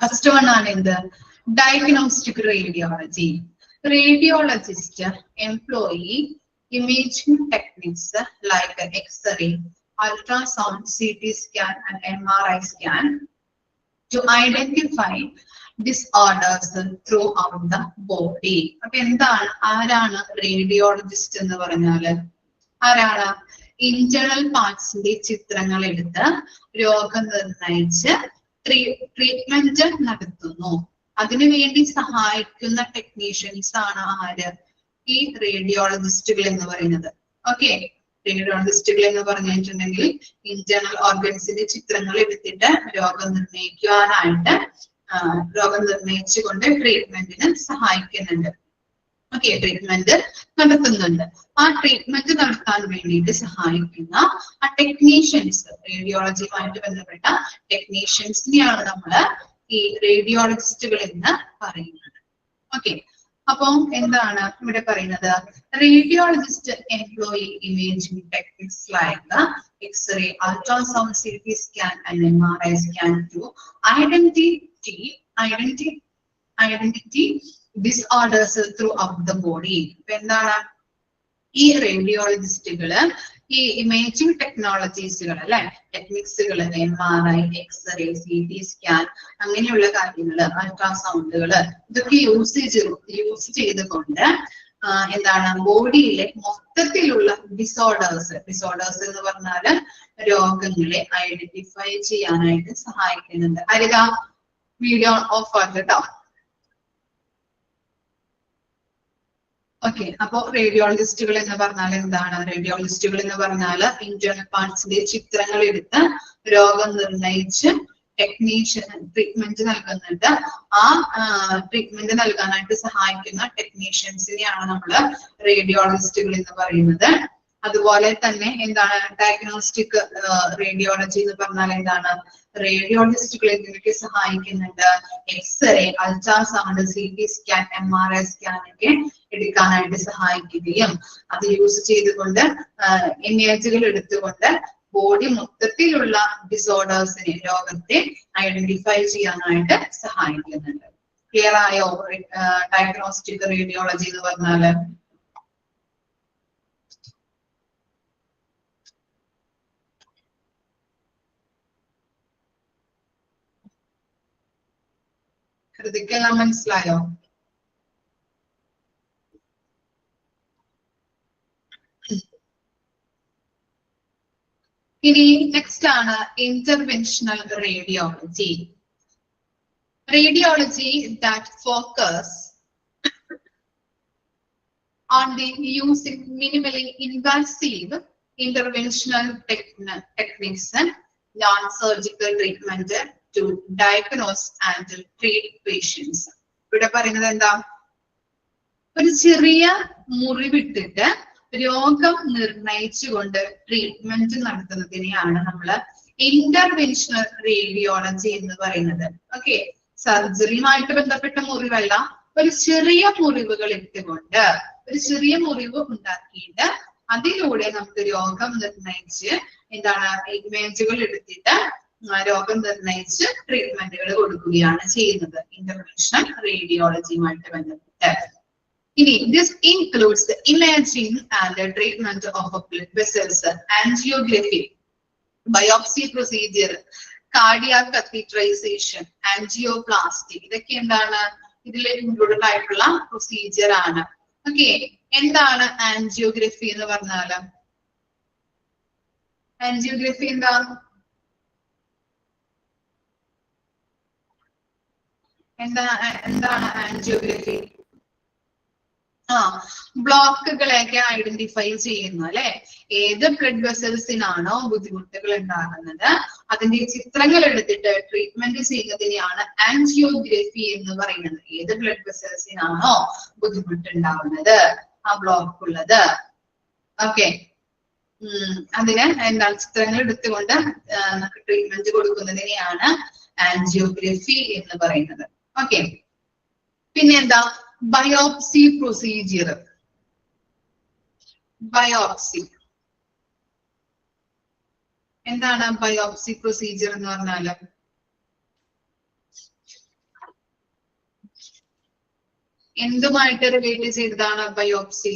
S3: First one is the diagnostic radiology. Radiologist employee imaging techniques like X-ray, ultrasound, CT scan, and MRI scan to identify disorders throughout the body. അപ്പൊ എന്താണ് ആരാണ് radiologist എന്ന് പറഞ്ഞാല്? ആരാണ് internal പാർട്സിന്റെ ചിത്രങ്ങൾ എടുത്ത് രോഗം നിർണയിച്ച് ട്രീറ്റ്മെന്റ് നടത്തുന്നു. അതിനുവേണ്ടി സഹായിക്കുന്ന ടെക്നീഷ്യൻസ് ആണ് ആര്? ഈ റേഡിയോളജിസ്റ്റുകൾ എന്ന് പറയുന്നത്. ഓക്കെ, റേഡിയോളജിസ്റ്റുകൾ എന്ന് പറഞ്ഞിട്ടുണ്ടെങ്കിൽ ഇന്റേണൽ ഓർഗൻസിന്റെ ചിത്രങ്ങൾ എടുത്തിട്ട് രോഗം നിർണയിക്കുവാനായിട്ട് രോഗം നിർണയിച്ചുകൊണ്ട് ട്രീറ്റ്മെന്റിന് സഹായിക്കുന്നുണ്ട്. ഓക്കെ, ട്രീറ്റ്മെന്റ് നടത്തുന്നുണ്ട്. ആ ട്രീറ്റ്മെന്റ് നടത്താൻ വേണ്ടിയിട്ട് സഹായിക്കുന്ന ആ ടെക്നീഷ്യൻസ്, റേഡിയോളജിയുമായിട്ട് ബന്ധപ്പെട്ട ടെക്നീഷ്യൻസിനെയാണ് നമ്മള് ഈ റേഡിയോളജിസ്റ്റുകൾ എന്ന് പറയുന്നത്. ഓക്കെ, അപ്പം എന്താണ് ഇവിടെ പറയുന്നത്? Radiologist employ imaging techniques like x-ray, ultrasound, CT scan and MRI scan to identity disorders throughout the body. എന്താണ് ഈ റേഡിയോളജിസ്റ്റുകള് ഈ ഇമേജിംഗ് ടെക്നോളജീസുകൾ അല്ലെ, ടെക്നിക്സുകൾ, MRI, എക്സ്റേ, CT സ്കാൻ അങ്ങനെയുള്ള കാര്യങ്ങള്, അൾട്രാസൗണ്ടുകള്, ഇതൊക്കെ യൂസ് ചെയ്തുകൊണ്ട് എന്താണ് ബോഡിയിലെ മൊത്തത്തിലുള്ള ഡിസോർഡേഴ്സ് എന്ന് പറഞ്ഞാല് രോഗങ്ങളെ ഐഡന്റിഫൈ ചെയ്യാനായിട്ട് സഹായിക്കുന്നുണ്ട്. അരിക വീഡിയോ ഓഫ് ആക്കട്ടോ. ഓക്കെ, അപ്പൊ റേഡിയോളജിസ്റ്റുകൾ എന്ന് പറഞ്ഞാൽ എന്താണ്? റേഡിയോളജിസ്റ്റുകൾ എന്ന് പറഞ്ഞാൽ ഇന്റേണൽ പാർട്സിന്റെ ചിത്രങ്ങൾ എടുത്ത് രോഗം നിർണയിച്ച് ടെക്നീഷ്യൻ ട്രീറ്റ്മെന്റ് നൽകുന്നുണ്ട്. ആ ട്രീറ്റ്മെന്റ് നൽകാനായിട്ട് സഹായിക്കുന്ന ടെക്നീഷ്യൻസിനെയാണ് നമ്മൾ റേഡിയോളജിസ്റ്റുകൾ എന്ന് പറയുന്നത്. അതുപോലെ തന്നെ എന്താണ് ഡയഗ്നോസ്റ്റിക് റേഡിയോളജി എന്ന് പറഞ്ഞാൽ എന്താണ്? റേഡിയോളജിസ്റ്റുകൾ ഇതിനൊക്കെ സഹായിക്കുന്നുണ്ട്. X-ray, ultrasound, CT scan, MRI scan ഒക്കെ എടുക്കാനായിട്ട് സഹായിക്കുകയും അത് യൂസ് ചെയ്തുകൊണ്ട് ഇമേജുകൾ എടുത്തുകൊണ്ട് ബോഡി മൊത്തത്തിലുള്ള ഡിസോർഡേഴ്സിനെ, രോഗത്തെ ഐഡന്റിഫൈ ചെയ്യാനായിട്ട് സഹായിക്കുന്നുണ്ട്. ക്ലിയർ ആയോ ഡയഗ്നോസ്റ്റിക് റേഡിയോളജി എന്ന് പറഞ്ഞാല്? ഹൃദിക്കെല്ലാം മനസ്സിലായോ? ഇനി നെക്സ്റ്റ് ആണ് interventional radiology. Radiology that focus on the using minimally invasive interventional techniques and non-surgical treatment to diagnose and treat patients. ഇവിടെ പറയുന്നത് എന്താ? ഒരു ചെറിയ മുറിവിട്ടിട്ട് രോഗം നിർണയിച്ചുകൊണ്ട് ട്രീറ്റ്മെന്റ് നടത്തുന്നതിനെയാണ് നമ്മൾ ഇന്റർവെൻഷണൽ റേഡിയോളജി എന്ന് പറയുന്നത്. ഓക്കെ, സർജറിയുമായിട്ട് ബന്ധപ്പെട്ട മുറിവല്ല, ഒരു ചെറിയ മുറിവുകൾ ഇട്ടുകൊണ്ട് ഒരു ചെറിയ മുറിവ് ഉണ്ടാക്കിയിട്ട് അതിലൂടെ നമുക്ക് രോഗം നിർണയിച്ച് എന്താണ് ഇമേജുകൾ എടുത്തിട്ട് രോഗം നിർണയിച്ച് ട്രീറ്റ്മെന്റുകൾ കൊടുക്കുകയാണ് ചെയ്യുന്നത് ഇന്റർവെൻഷണൽ റേഡിയോളജിയുമായിട്ട് ബന്ധപ്പെട്ട്. ഇനി this includes the imaging and the treatment of blood vessels, angiography, biopsy procedure, cardiac catheterization, angioplasty, ഇതൊക്കെ എന്താണ് ഇതിൽ ഇൻക്ലൂഡഡ് ആയിട്ടുള്ള പ്രൊസീജിയർ ആണ്. ഓക്കെ, എന്താണ് ആൻജിയോഗ്രഫി എന്ന് പറഞ്ഞാല്? ആൻജിയോഗ്രഫി എന്താ? എന്താണ് ആൻജിയോഗ്രഫി? ബ്ലോക്കുകളെയൊക്കെ ഐഡന്റിഫൈ ചെയ്യുന്നു അല്ലെ. ഏത് ബ്ലഡ് വെസൽസിനാണോ ബുദ്ധിമുട്ടുകൾ ഉണ്ടാകുന്നത് അതിന്റെ ചിത്രങ്ങൾ എടുത്തിട്ട് ട്രീറ്റ്മെന്റ് ചെയ്യുന്നതിനെയാണ് ആൻജിയോഗ്രഫി എന്ന് പറയുന്നത്. ഏത് ബ്ലഡ് വെസൽസിനാണോ ബുദ്ധിമുട്ടുണ്ടാവുന്നത് ആ ബ്ലോക്ക് ഉള്ളത്, ഓക്കെ, അതിന് എന്താണ് ചിത്രങ്ങൾ എടുത്തുകൊണ്ട് ട്രീറ്റ്മെന്റ് കൊടുക്കുന്നതിനെയാണ് ആൻജിയോഗ്രഫി എന്ന് പറയുന്നത്. ഓക്കെ, പിന്നെ എന്താ ബയോപ്സി പ്രൊസീജിയർ. ബയോപ്സി എന്താണ്? ബയോപ്സി പ്രൊസീജിയർ എന്ന് പറഞ്ഞാല് എന്തുമായിട്ട് റിലേറ്റ് ചെയ്തതാണ് ബയോപ്സി?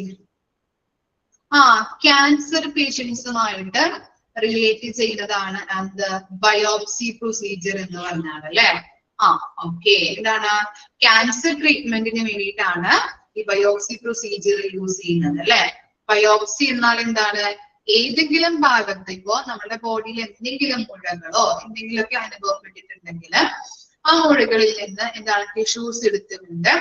S3: ക്യാൻസർ പേഷ്യൻസുമായിട്ട് റിലേറ്റ് ചെയ്യുന്നതാണ് ബയോപ്സി പ്രൊസീജിയർ എന്ന് പറഞ്ഞാൽ അല്ലെ. ഓക്കെ, എന്താണ്? ക്യാൻസർ ട്രീറ്റ്മെന്റിന് വേണ്ടിയിട്ടാണ് ഈ ബയോപ്സി പ്രൊസീജിയർ യൂസ് ചെയ്യുന്നത് അല്ലെ. ബയോപ്സി എന്നാൽ എന്താണ്? ഏതെങ്കിലും ഭാഗത്ത് ഇപ്പോ നമ്മുടെ ബോഡിയിൽ എന്തെങ്കിലും മുഴകളോ എന്തെങ്കിലുമൊക്കെ അനുഭവപ്പെട്ടിട്ടുണ്ടെങ്കിൽ ആ മുഴകളിൽ നിന്ന് എന്താണ് ടിഷ്യൂസ് എടുത്തുകൊണ്ട്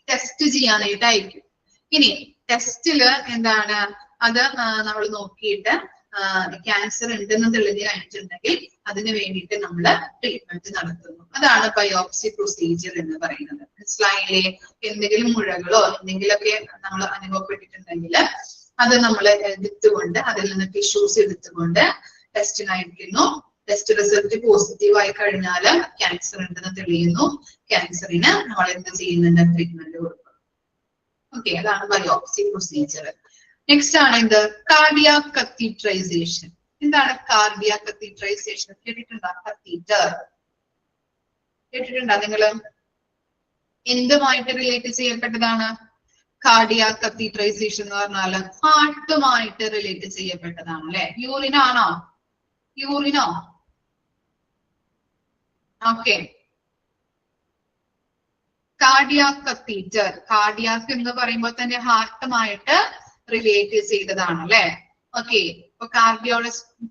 S3: ടെസ്റ്റ് ചെയ്യാനായിട്ടായിരിക്കും. ഇനി ടെസ്റ്റില് എന്താണ് അത് നമ്മൾ നോക്കിയിട്ട് ക്യാൻസർ ഉണ്ടെന്ന് തെളിഞ്ഞ് കഴിഞ്ഞിട്ടുണ്ടെങ്കിൽ അതിന് വേണ്ടിയിട്ട് നമ്മൾ ട്രീറ്റ്മെന്റ് നടത്തുന്നു. അതാണ് ബയോപ്സി പ്രൊസീജിയർ എന്ന് പറയുന്നത്. മനസ്സിലായില്ലേ? എന്തെങ്കിലും മുഴകളോ എന്തെങ്കിലുമൊക്കെ നമ്മൾ അനുഭവപ്പെട്ടിട്ടുണ്ടെങ്കിൽ അത് നമ്മൾ എടുത്തുകൊണ്ട് അതിൽ നിന്ന് ടിഷ്യൂസ് എടുത്തുകൊണ്ട് ടെസ്റ്റിന് അയക്കുന്നു. ടെസ്റ്റ് റിസൾട്ട് പോസിറ്റീവ് ആയി കഴിഞ്ഞാൽ ക്യാൻസർ ഉണ്ടെന്ന് തെളിയുന്നു. ക്യാൻസറിന് നമ്മൾ എന്ത് ചെയ്യുന്നുണ്ട്? ട്രീറ്റ്മെന്റ് കൊടുക്കും. ഓക്കെ, അതാണ് ബയോപ്സി പ്രൊസീജിയർ. നെക്സ്റ്റ് ആണ് എന്ത്? Cardiac catheterization. എന്താണ് കാർഡിയാക് കത്തീറ്ററൈസേഷൻ? കേട്ടിട്ടുണ്ടോ? കത്തീറ്റർ കേട്ടിട്ടുണ്ടോ നിങ്ങള്? എന്തുമായിട്ട് റിലേറ്റ് ചെയ്യപ്പെട്ടതാണ് കാർഡിയാക് കത്തീറ്ററൈസേഷൻ എന്ന് പറഞ്ഞാല്? ഹാർട്ടുമായിട്ട് റിലേറ്റ് ചെയ്യപ്പെട്ടതാണ് അല്ലെ. യൂറിനാണോ? യൂറിനോ? Okay, cardiac catheter. കാർഡിയാക് എന്ന് പറയുമ്പോൾ തന്നെ ഹാർട്ടുമായിട്ട് റിലേറ്റ് ചെയ്തതാണ് അല്ലെ. ഓക്കെ, ഇപ്പൊ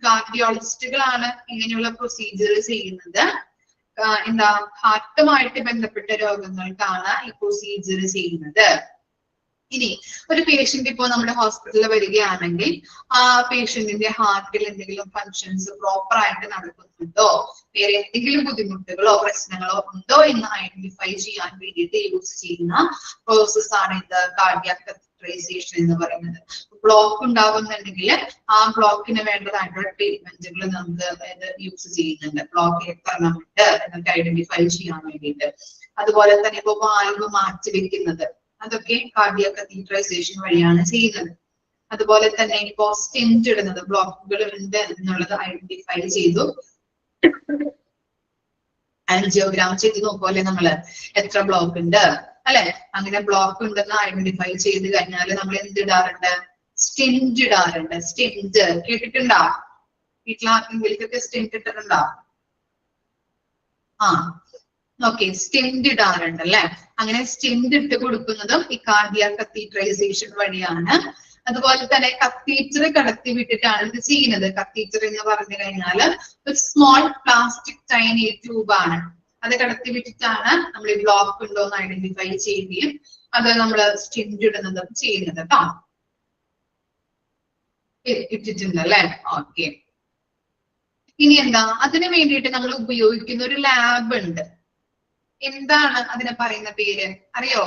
S3: കാർഡിയോളജിസ്റ്റുകളാണ് ഇങ്ങനെയുള്ള പ്രൊസീജിയർ ചെയ്യുന്നത്. എന്താ ഹാർട്ടുമായിട്ട് ബന്ധപ്പെട്ട രോഗങ്ങൾക്കാണ് ഈ പ്രൊസീജിയർ ചെയ്യുന്നത്. ഇനി ഒരു പേഷ്യന്റ് ഇപ്പോ നമ്മുടെ ഹോസ്പിറ്റലിൽ വരികയാണെങ്കിൽ ആ പേഷ്യന്റിന്റെ ഹാർട്ടിൽ എന്തെങ്കിലും ഫങ്ഷൻസ് പ്രോപ്പർ ആയിട്ട് നടക്കുന്നുണ്ടോ, വേറെ എന്തെങ്കിലും ബുദ്ധിമുട്ടുകളോ പ്രശ്നങ്ങളോ ഉണ്ടോ എന്ന് ഐഡന്റിഫൈ ചെയ്യാൻ വേണ്ടിയിട്ട് യൂസ് ചെയ്യുന്ന പ്രോസസ് ആണ് ഇത് കാർഡിയാക് കത്തീറ്ററൈസേഷൻ എന്ന് പറയുന്നത്. ബ്ലോക്ക് ഉണ്ടാവുന്നുണ്ടെങ്കിൽ ആ ബ്ലോക്കിന് വേണ്ടതായിട്ടുള്ള ട്രീറ്റ്മെന്റുകൾ നമുക്ക് യൂസ് ചെയ്യുന്നുണ്ട്. ബ്ലോക്ക് എത്രണ്ണമുണ്ട് എന്നൊക്കെ ഐഡന്റിഫൈ ചെയ്യാൻ വേണ്ടിയിട്ട്. അതുപോലെ തന്നെ ഇപ്പൊ വാൽവ് മാറ്റി വെക്കുന്നത് അതൊക്കെ കാർഡിയാക് കത്തീറ്ററൈസേഷൻ വഴിയാണ് ചെയ്യുന്നത്. അതുപോലെ തന്നെ ഇപ്പോ സ്റ്റെന്റ് ഇടുന്നത്, ബ്ലോക്കുകൾ ഉണ്ട് എന്നുള്ളത് ഐഡന്റിഫൈ ചെയ്തു ആൻജിയോഗ്രാം ചെയ്ത് നോക്കുമല്ലേ നമ്മള് എത്ര ബ്ലോക്ക് ഉണ്ട് അല്ലെ. അങ്ങനെ ബ്ലോക്ക് ഉണ്ടെന്ന് ഐഡന്റിഫൈ ചെയ്ത് കഴിഞ്ഞാൽ നമ്മൾ എന്തിടാറുണ്ട്? സ്റ്റെന്റ് ഇടാറുണ്ട്. സ്റ്റെന്റ് കേട്ടിട്ടുണ്ടോ? വീട്ടിലാർക്കെങ്കിലൊക്കെ സ്റ്റെന്റ് ഇട്ടിട്ടുണ്ടോ? ഓക്കെ, സ്റ്റെന്റ് ഇടാറുണ്ട് അല്ലെ. അങ്ങനെ സ്റ്റെന്റ് ഇട്ട് കൊടുക്കുന്നതും ഈ കാർഡിയാക് കത്തീറ്ററൈസേഷൻ വഴിയാണ്. അതുപോലെ തന്നെ കത്തീറ്റർ കടത്തി വിട്ടിട്ടാണ് ഇത് ചെയ്യുന്നത്. കത്തീറ്റർ എന്ന് പറഞ്ഞു കഴിഞ്ഞാല് ഒരു സ്മോൾ പ്ലാസ്റ്റിക് ടൈനി ട്യൂബാണ്. അത് കടത്തി വിട്ടിട്ടാണ് നമ്മൾ ഈ ബ്ലോക്ക് ഉണ്ടോ എന്ന് ഐഡന്റിഫൈ ചെയ്യുകയും അത് നമ്മൾ സ്റ്റെന്റ് ഇടുന്നതും ചെയ്യുന്നത് കേട്ടോ. ഇട്ടിട്ടുണ്ട് അല്ലെ. ഓക്കെ, ഇനി എന്താ അതിന് വേണ്ടിയിട്ട് നമ്മൾ ഉപയോഗിക്കുന്ന ഒരു ലാബ് ഉണ്ട്. എന്താണ് അതിനെ പറയുന്ന പേര് അറിയോ?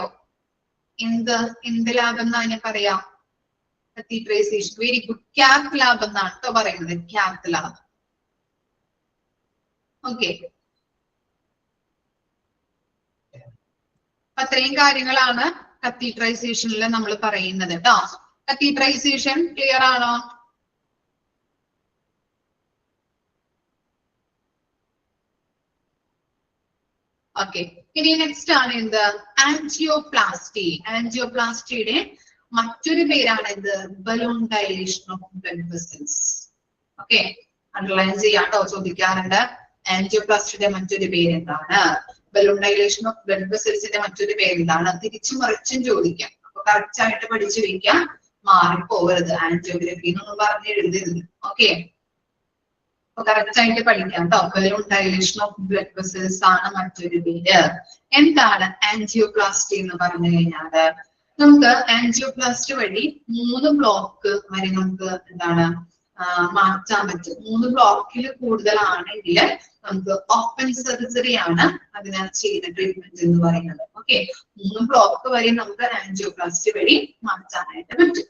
S3: എന്ത് ലാബ് എന്നാ അതിനെ പറയാ? Catheterisation. Very good, cath lab എന്നാണ് കേട്ടോ പറയുന്നത്. Cath lab. ഓക്കെ, അത്രയും കാര്യങ്ങളാണ് കത്തീറ്ററൈസേഷനിൽ നമ്മൾ പറയുന്നത് കേട്ടോ. കത്തീറ്ററൈസേഷൻ ക്ലിയർ ആണോ? ഓക്കെ, ഇനി നെക്സ്റ്റ് ആണ് എന്ത്? ആൻജിയോപ്ലാസ്റ്റി. ആൻജിയോപ്ലാസ്റ്റിയുടെ മറ്റൊരു പേരാണ് എന്ത്? Balloon dilation of blood vessels. Okay, underline ചെയ്യാട്ടോ, ചോദിക്കാറുണ്ട്. ആൻജിയോപ്ലാസ്റ്റിയുടെ മറ്റൊരു പേര് എന്താണ്? ബലൂൺ ഡൈലേഷൻ ഓഫ് ബ്ലഡ് വെസൽസിന്റെ മറ്റൊരു പേര് എന്താണ്? തിരിച്ചും മറിച്ചും ചോദിക്കാം. അപ്പൊ കറക്റ്റ് ആയിട്ട് പഠിച്ചു വെക്കാം, മാറിപ്പോകരുത്. ആൻജിയോഗ്രഫി എന്നൊന്നും പറഞ്ഞ് എഴുതരുത്. ഓക്കെ, കറക്റ്റ് ആയിട്ട് പഠിക്കാം കേട്ടോ. Balloon dilation of blood vessels ആണ് മറ്റൊരു പേര്. എന്താണ് ആൻജിയോപ്ലാസ്റ്റി എന്ന് പറഞ്ഞു കഴിഞ്ഞാല്? നമുക്ക് ആൻജിയോപ്ലാസ്റ്റ് വഴി 3 ബ്ലോക്ക് വരെ നമുക്ക് എന്താണ് മാറ്റാൻ പറ്റും. 3 ബ്ലോക്കിൽ കൂടുതലാണെങ്കിൽ നമുക്ക് ഓപ്പൺ സർജറി ആണ് അതിന് ചെയ്യുന്ന ട്രീറ്റ്മെന്റ് എന്ന് പറയുന്നത്. ഓക്കെ, 3 ബ്ലോക്ക് വരെ നമുക്ക് ആൻജിയോപ്ലാസ്റ്റ് വഴി മാറ്റാനായിട്ട് പറ്റും.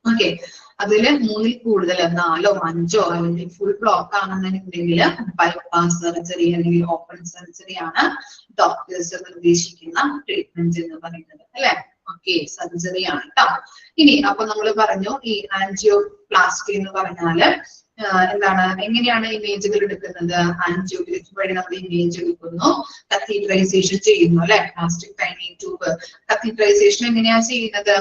S3: ഓക്കെ, അതില് 3ൽ കൂടുതൽ 4ഓ 5ഓ അല്ലെങ്കിൽ ഫുൾ ബ്ലോക്ക് ആണെന്നുണ്ടെങ്കിൽ ബൈപ്പാസ് സർജറി അല്ലെങ്കിൽ ഓപ്പൺ സർജറി ആണ് ഡോക്ടേഴ്സ് നിർദ്ദേശിക്കുന്ന ട്രീറ്റ്മെന്റ് എന്ന് പറയുന്നത് അല്ലെ. ഓക്കെ, സർജറി ആണ് കേട്ടോ. ഇനി അപ്പൊ നമ്മൾ പറഞ്ഞു ഈ ആൻജിയോപ്ലാസ്റ്റി എന്ന് പറഞ്ഞാല് എന്താണ്, എങ്ങനെയാണ് ഇമേജുകൾ എടുക്കുന്നത്? ആൻജിയോഗ്രഫി വഴി നമ്മൾ ഇമേജ് എടുക്കുന്നു, കത്തീഡ്രൈസേഷൻ ചെയ്യുന്നു അല്ലെ. പ്ലാസ്റ്റിക് ടൈനി ട്യൂബ് കത്തീഡ്രൈസേഷൻ എങ്ങനെയാ ചെയ്യുന്നത്?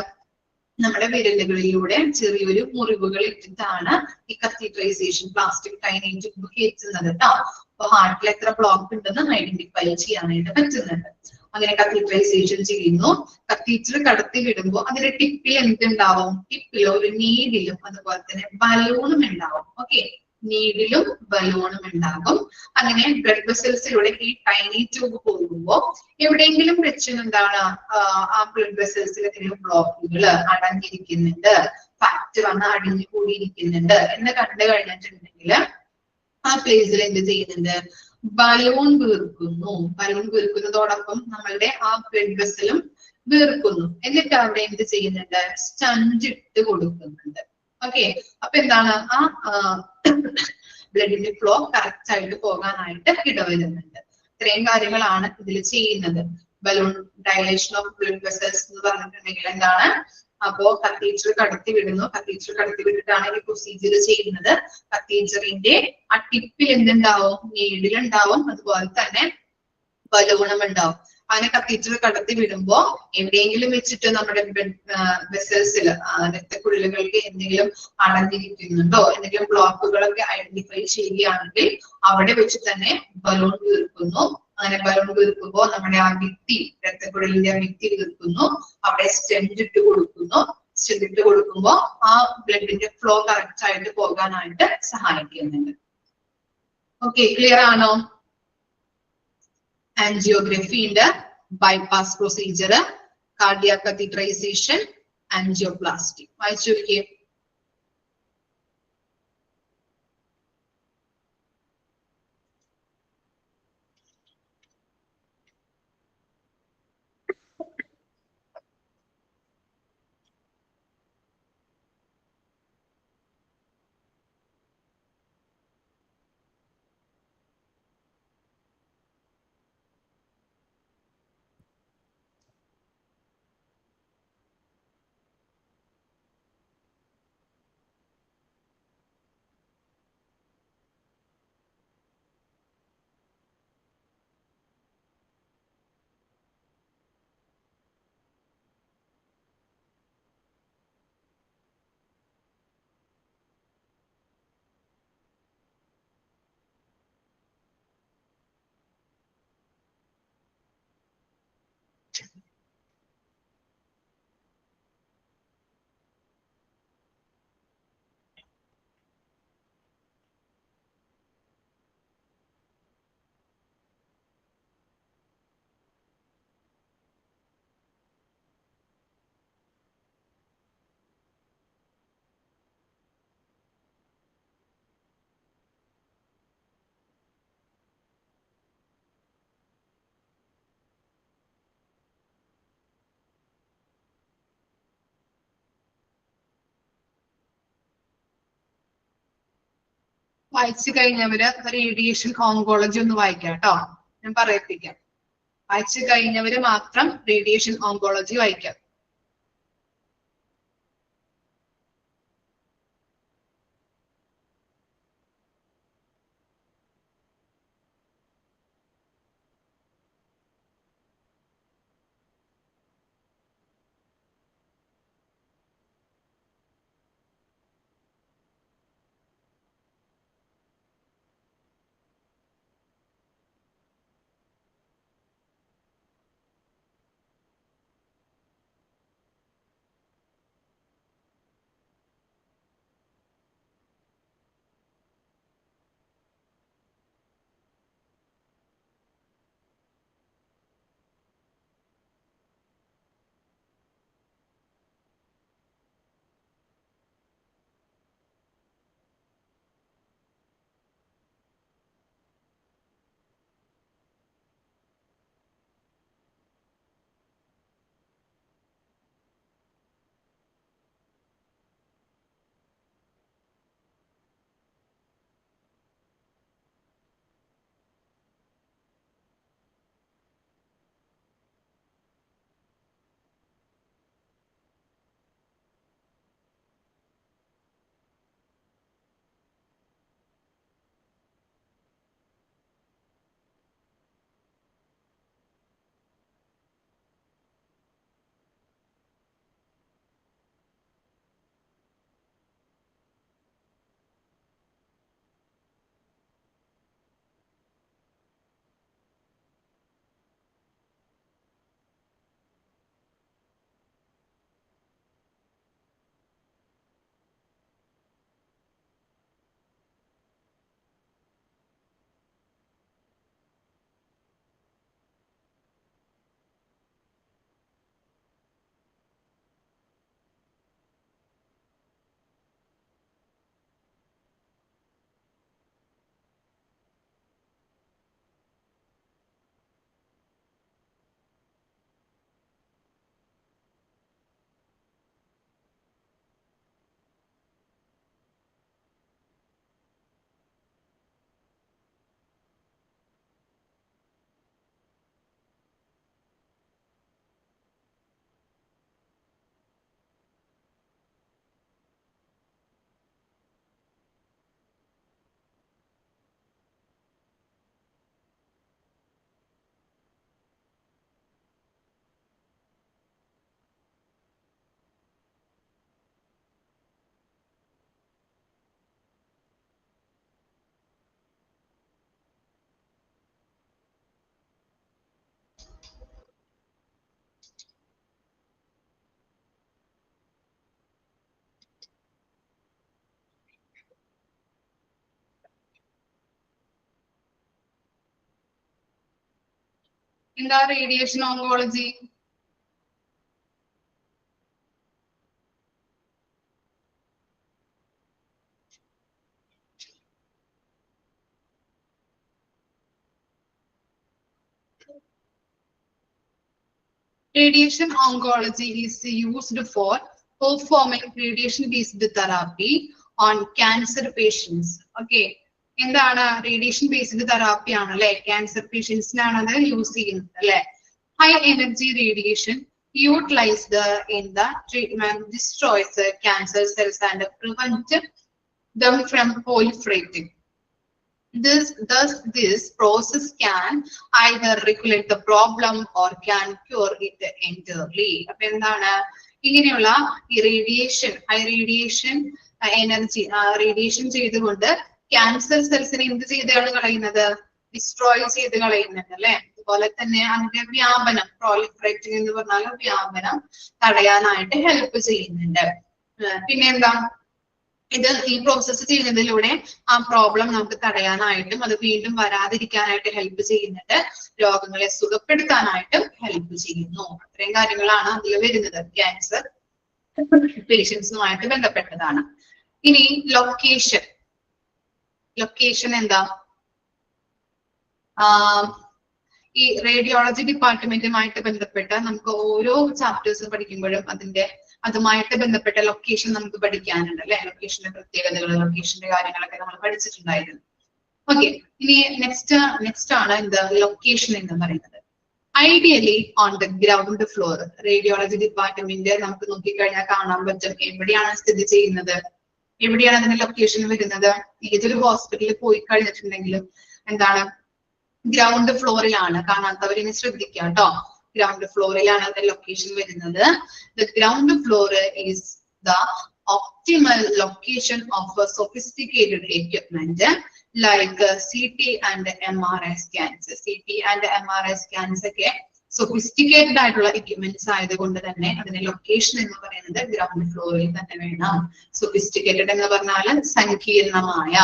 S3: നമ്മുടെ വിരലുകളിലൂടെ ചെറിയൊരു മുറിവുകൾ ഇട്ടിട്ടാണ് ഈ കത്തീഡ്രൈസേഷൻ പ്ലാസ്റ്റിക് ടൈനി ട്യൂബ് കയറ്റുന്നത് കേട്ടോ. അപ്പൊ ഹാർട്ടിൽ എത്ര ബ്ലോക്ക് ഉണ്ടെന്ന് ഐഡന്റിഫൈ ചെയ്യാനായിട്ട് പറ്റുന്നുണ്ട്. അങ്ങനെ കത്തീഡ്രൈസേഷൻ ചെയ്യുന്നു. കത്തീറ്റർ കടത്തി വിടുമ്പോൾ അതിന്റെ ടിപ്പിൽ എന്തുണ്ടാവും? ടിപ്പിൽ ഒരു നീഡിലും അതുപോലെ തന്നെ ബലൂണും ഉണ്ടാവും. ഓക്കെ, നീഡിലും ബലൂണും ഉണ്ടാകും. അങ്ങനെ ബ്ലഡ് വെസൽസിലൂടെ ഈ ടൈനി ട്യൂബ് പോകുമ്പോൾ എവിടെയെങ്കിലും വെച്ച് എന്താണ് ആ ബ്ലഡ് വെസൽസിൽ എന്തെങ്കിലും ബ്ലോക്കുകൾ അടഞ്ഞിരിക്കുന്നുണ്ട്, ഫാറ്റ് വന്ന് അടിഞ്ഞു കൂടിയിരിക്കുന്നുണ്ട് എന്ന് കണ്ടു കഴിഞ്ഞിട്ടുണ്ടെങ്കിൽ ആ പ്ലേസിൽ എന്ത് ചെയ്യുന്നുണ്ട്? ബലൂൺ വീർക്കുന്നു. ബലൂൺ വീർക്കുന്നതോടൊപ്പം നമ്മളുടെ ആ ബ്ലഡ് വെസലും വീർക്കുന്നു. എന്നിട്ട് അവിടെ എന്ത് ചെയ്യുന്നുണ്ട്? സ്റ്റഞ്ച് ഇട്ട് കൊടുക്കുന്നുണ്ട്. ഓക്കെ, അപ്പൊ എന്താണ് ആ ബ്ലഡിന്റെ ഫ്ലോ കറക്റ്റ് ആയിട്ട് പോകാനായിട്ട് ഇടവരുന്നുണ്ട്. ഇത്രയും കാര്യങ്ങളാണ് ഇതിൽ ചെയ്യുന്നത്. Balloon dilation of blood vessels എന്ന് പറഞ്ഞിട്ടുണ്ടെങ്കിൽ എന്താണ്? അപ്പോ കത്തീറ്റർ കടത്തി വിടുന്നു. കത്തീറ്റർ കടത്തി വിട്ടിട്ടാണ് ഈ പ്രൊസീജിയർ ചെയ്യുന്നത്. കത്തീറ്ററിന്റെ ആ ടിപ്പിൽ എന്തുണ്ടാവും? നീഡിലുണ്ടാവും, അതുപോലെ തന്നെ ബലൂണും ഉണ്ടാവും. അങ്ങനെ കത്തീറ്റർ കടത്തി വിടുമ്പോ എവിടെയെങ്കിലും വെച്ചിട്ട് നമ്മുടെ വെസൽസിൽ രക്തക്കുഴലുകൾക്ക് എന്തെങ്കിലും അടഞ്ഞിരിക്കുന്നുണ്ടോ, എന്തെങ്കിലും ബ്ലോക്കുകളൊക്കെ ഐഡന്റിഫൈ ചെയ്യുകയാണെങ്കിൽ അവിടെ വെച്ച് തന്നെ ബലൂൺ വീർക്കുന്നു. അങ്ങനെ ബലൂൺ വീർക്കുമ്പോൾ നമ്മുടെ ആ ഭിത്തി, രക്തക്കുഴലിന്റെ ആ ഭിത്തി വീർക്കുന്നു. അവിടെ സ്റ്റെന്റ് ഇട്ട് കൊടുക്കുന്നു. സ്റ്റെന്റ് ഇട്ട് കൊടുക്കുമ്പോൾ ആ ബ്ലഡിന്റെ ഫ്ലോ കറക്റ്റ് ആയിട്ട് പോകാനായിട്ട് സഹായിക്കുന്നുണ്ട്. ഓക്കെ, ക്ലിയർ ആണോ? ആൻജിയോഗ്രഫി ഉണ്ട്, ബൈപ്പാസ് പ്രൊസീജിയർ, കാർഡിയാക് കത്തീഡ്രൈസേഷൻ, ആൻജിയോപ്ലാസ്റ്റി. വായിച്ചു നോക്കിയേ. വായിച്ചു കഴിഞ്ഞവര് റേഡിയേഷൻ ഓങ്കോളജി ഒന്ന് വായിക്കാം കേട്ടോ. ഞാൻ പറയിപ്പിക്കാം. വായിച്ചു കഴിഞ്ഞവര് മാത്രം റേഡിയേഷൻ ഓങ്കോളജി വായിക്കാം. എന്താ radiation oncology? Radiation oncology is used for performing radiation-based therapy on cancer patients. Okay. എന്താണ് റേഡിയേഷൻ ബേസ്ഡ് തെറാപ്പി ആണ് അല്ലെ, ക്യാൻസർ പേഷ്യൻസിനാണ് അത് യൂസ് ചെയ്യുന്നത് അല്ലെ. High energy radiation utilised in the treatment destroys cancer cells and prevent them from proliferating. Thus, this process can either regulate the problem or can cure it entirely. അപ്പൊ എന്താണ് ഇങ്ങനെയുള്ള ഈ radiation, high radiation energy radiation ചെയ്തുകൊണ്ട് cancer സെൽസിനെ എന്ത് ചെയ്താണ് കളയുന്നത്? Destroy ചെയ്ത് കളയുന്നുണ്ട് അല്ലെ. അതുപോലെ തന്നെ അതിന്റെ വ്യാപനം, പ്രോളിഫറേറ്റിംഗ് എന്ന് പറഞ്ഞാൽ വ്യാപനം തടയാനായിട്ട് ഹെൽപ്പ് ചെയ്യുന്നുണ്ട്. പിന്നെ എന്താ, ഇത് ഈ പ്രോസസ്സ് ചെയ്യുന്നതിലൂടെ ആ പ്രോബ്ലം നമുക്ക് തടയാനായിട്ടും അത് വീണ്ടും വരാതിരിക്കാനായിട്ട് ഹെൽപ്പ് ചെയ്യുന്നുണ്ട്, രോഗങ്ങളെ സുഖപ്പെടുത്താനായിട്ടും ഹെൽപ്പ് ചെയ്യുന്നു. അത്രയും കാര്യങ്ങളാണ് അതിൽ വരുന്നത്, ക്യാൻസർ പേഷ്യൻസുമായിട്ട് ബന്ധപ്പെട്ടതാണ്. ഇനി ലൊക്കേഷൻ, ലൊക്കേഷൻ എന്താ? ഈ റേഡിയോളജി ഡിപ്പാർട്ട്മെന്റുമായിട്ട് ബന്ധപ്പെട്ട നമുക്ക് ഓരോ ചാപ്റ്റേഴ്സ് പഠിക്കുമ്പോഴും അതുമായിട്ട് ബന്ധപ്പെട്ട ലൊക്കേഷൻ നമുക്ക് പഠിക്കാനുണ്ട് അല്ലെ. ലൊക്കേഷന്റെ പ്രത്യേകതകൾ, ലൊക്കേഷന്റെ കാര്യങ്ങളൊക്കെ നമ്മൾ പഠിച്ചിട്ടുണ്ടായിരുന്നു. ഓക്കെ, ഇനി നെക്സ്റ്റ് ആണ് എന്ത് ലൊക്കേഷൻ എന്ന് പറയുന്നത്. Ideally on the ground floor. Radiology department നമുക്ക് നോക്കിക്കഴിഞ്ഞാൽ കാണാൻ പറ്റും എവിടെയാണ് സ്ഥിതി ചെയ്യുന്നത്, എവിടെയാണ് അതിന്റെ ലൊക്കേഷൻ വരുന്നത്. ഏതൊരു ഹോസ്പിറ്റലിൽ പോയി കഴിഞ്ഞിട്ടുണ്ടെങ്കിലും എന്താണ് ഗ്രൗണ്ട് ഫ്ലോറിലാണ്. കാണാത്തവരിനി ശ്രദ്ധിക്കുക കേട്ടോ, ഗ്രൗണ്ട് ഫ്ലോറിലാണ് അതിന്റെ ലൊക്കേഷൻ വരുന്നത്. The ground floor is the optimal location of a sophisticated equipment like CT and MRI scans. CT and MRI scans ഒക്കെ സൊഫിസ്റ്റിക്കേറ്റഡ് ആയിട്ടുള്ള എക്യുപ്മെന്റ്സ് ആയതുകൊണ്ട് തന്നെ അതിന്റെ ലൊക്കേഷൻ എന്ന് പറയുന്നത് ഗ്രൗണ്ട് ഫ്ലോറിൽ തന്നെ വേണം. സൊഫിസ്റ്റിക്കേറ്റഡ് എന്ന് പറഞ്ഞാൽ സങ്കീർണമായ.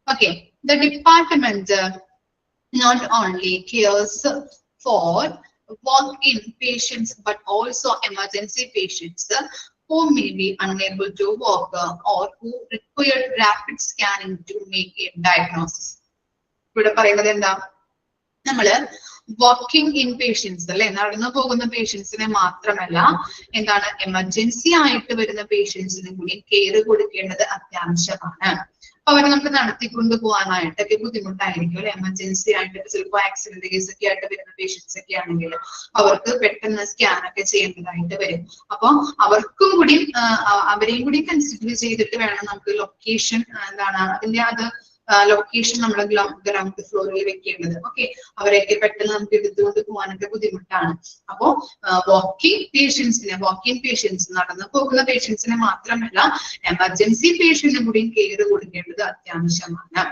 S3: Okay, the department not only cares for walk-in patients but also emergency patients who may be unable to walk or who require rapid scanning to make a diagnosis. ഇവിടെ പറയുന്നത് എന്താ, നമ്മള് വാക്കിംഗ് ഇൻ പേഷ്യൻസ് അല്ലെ, നടന്നു പോകുന്ന പേഷ്യൻസിനെ മാത്രമല്ല എന്താണ് emergency ആയിട്ട് വരുന്ന പേഷ്യൻസിനും കൂടി കെയർ കൊടുക്കേണ്ടത് അത്യാവശ്യമാണ്. അപ്പൊ അവരെ നമുക്ക് നടത്തിക്കൊണ്ട് പോകാനായിട്ടൊക്കെ ബുദ്ധിമുട്ടായിരിക്കും അല്ലെ. എമർജൻസി ആയിട്ട് ചിലപ്പോൾ ആക്സിഡന്റ് കേസ് ഒക്കെ ആയിട്ട് വരുന്ന പേഷ്യൻസ് ഒക്കെ ആണെങ്കിൽ അവർക്ക് പെട്ടെന്ന് സ്കാൻ ഒക്കെ ചെയ്യേണ്ടതായിട്ട് വരും. അപ്പൊ അവർക്കും കൂടി അവരെയും കൂടി കൺസിഡർ ചെയ്തിട്ട് വേണം നമുക്ക് ലൊക്കേഷൻ എന്താണ് അതിന്റെ അത് ലൊക്കേഷൻ നമ്മുടെ ഗ്രൗണ്ട് ഫ്ലോറിൽ വെക്കേണ്ടത്. ഓക്കെ, അവരെയൊക്കെ പെട്ടെന്ന് നമുക്ക് എടുത്തുകൊണ്ട് പോകാനൊക്കെ ബുദ്ധിമുട്ടാണ്. അപ്പോ വാക്കിംഗ് പേഷ്യൻസ് നടന്നു പോകുന്ന പേഷ്യൻസിനെ മാത്രമല്ല എമർജൻസി പേഷ്യന്റിനും കൂടി കെയർ കൊടുക്കേണ്ടത് അത്യാവശ്യമാണ്.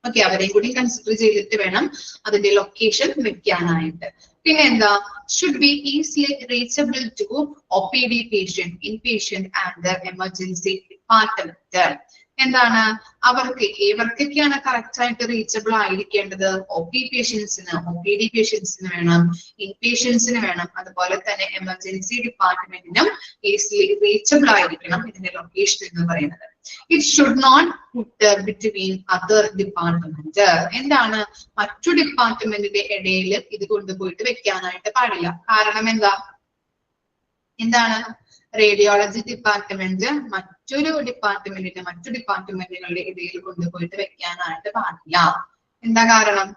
S3: ഓക്കെ, അവരെയും കൂടി കൺസിഡർ ചെയ്തിട്ട് വേണം അതിന്റെ ലൊക്കേഷൻ വെക്കാനായിട്ട്. പിന്നെ എന്താ, should be easily reachable to OPD patient, inpatient and emergency department. എന്താണ് ഏവർക്കൊക്കെയാണ് കറക്റ്റ് ആയിട്ട് റീച്ചബിൾ ആയിരിക്കേണ്ടത്? OPD പേഷ്യൻസിന് വേണം, ഇൻപേഷ്യൻസിന് വേണം, അതുപോലെ തന്നെ എമർജൻസി ഡിപ്പാർട്ട്മെന്റിനും ഈസിലി റീച്ചബിൾ ആയിരിക്കണം ഇതിന്റെ ലൊക്കേഷൻ എന്ന് പറയുന്നത്. It should not put between other department. എന്താണ്, മറ്റു ഡിപ്പാർട്ട്മെന്റിന്റെ ഇടയിൽ ഇത് കൊണ്ടുപോയിട്ട് വെക്കാനായിട്ട് പാടില്ല. കാരണം എന്താണ് റേഡിയോളജി ഡിപ്പാർട്ട്മെന്റ് മറ്റു ഡിപ്പാർട്ട്മെന്റുകളുടെ ഇടയിൽ കൊണ്ടുപോയിട്ട് വെക്കാനായിട്ട് പാടില്ല. എന്താ കാരണം?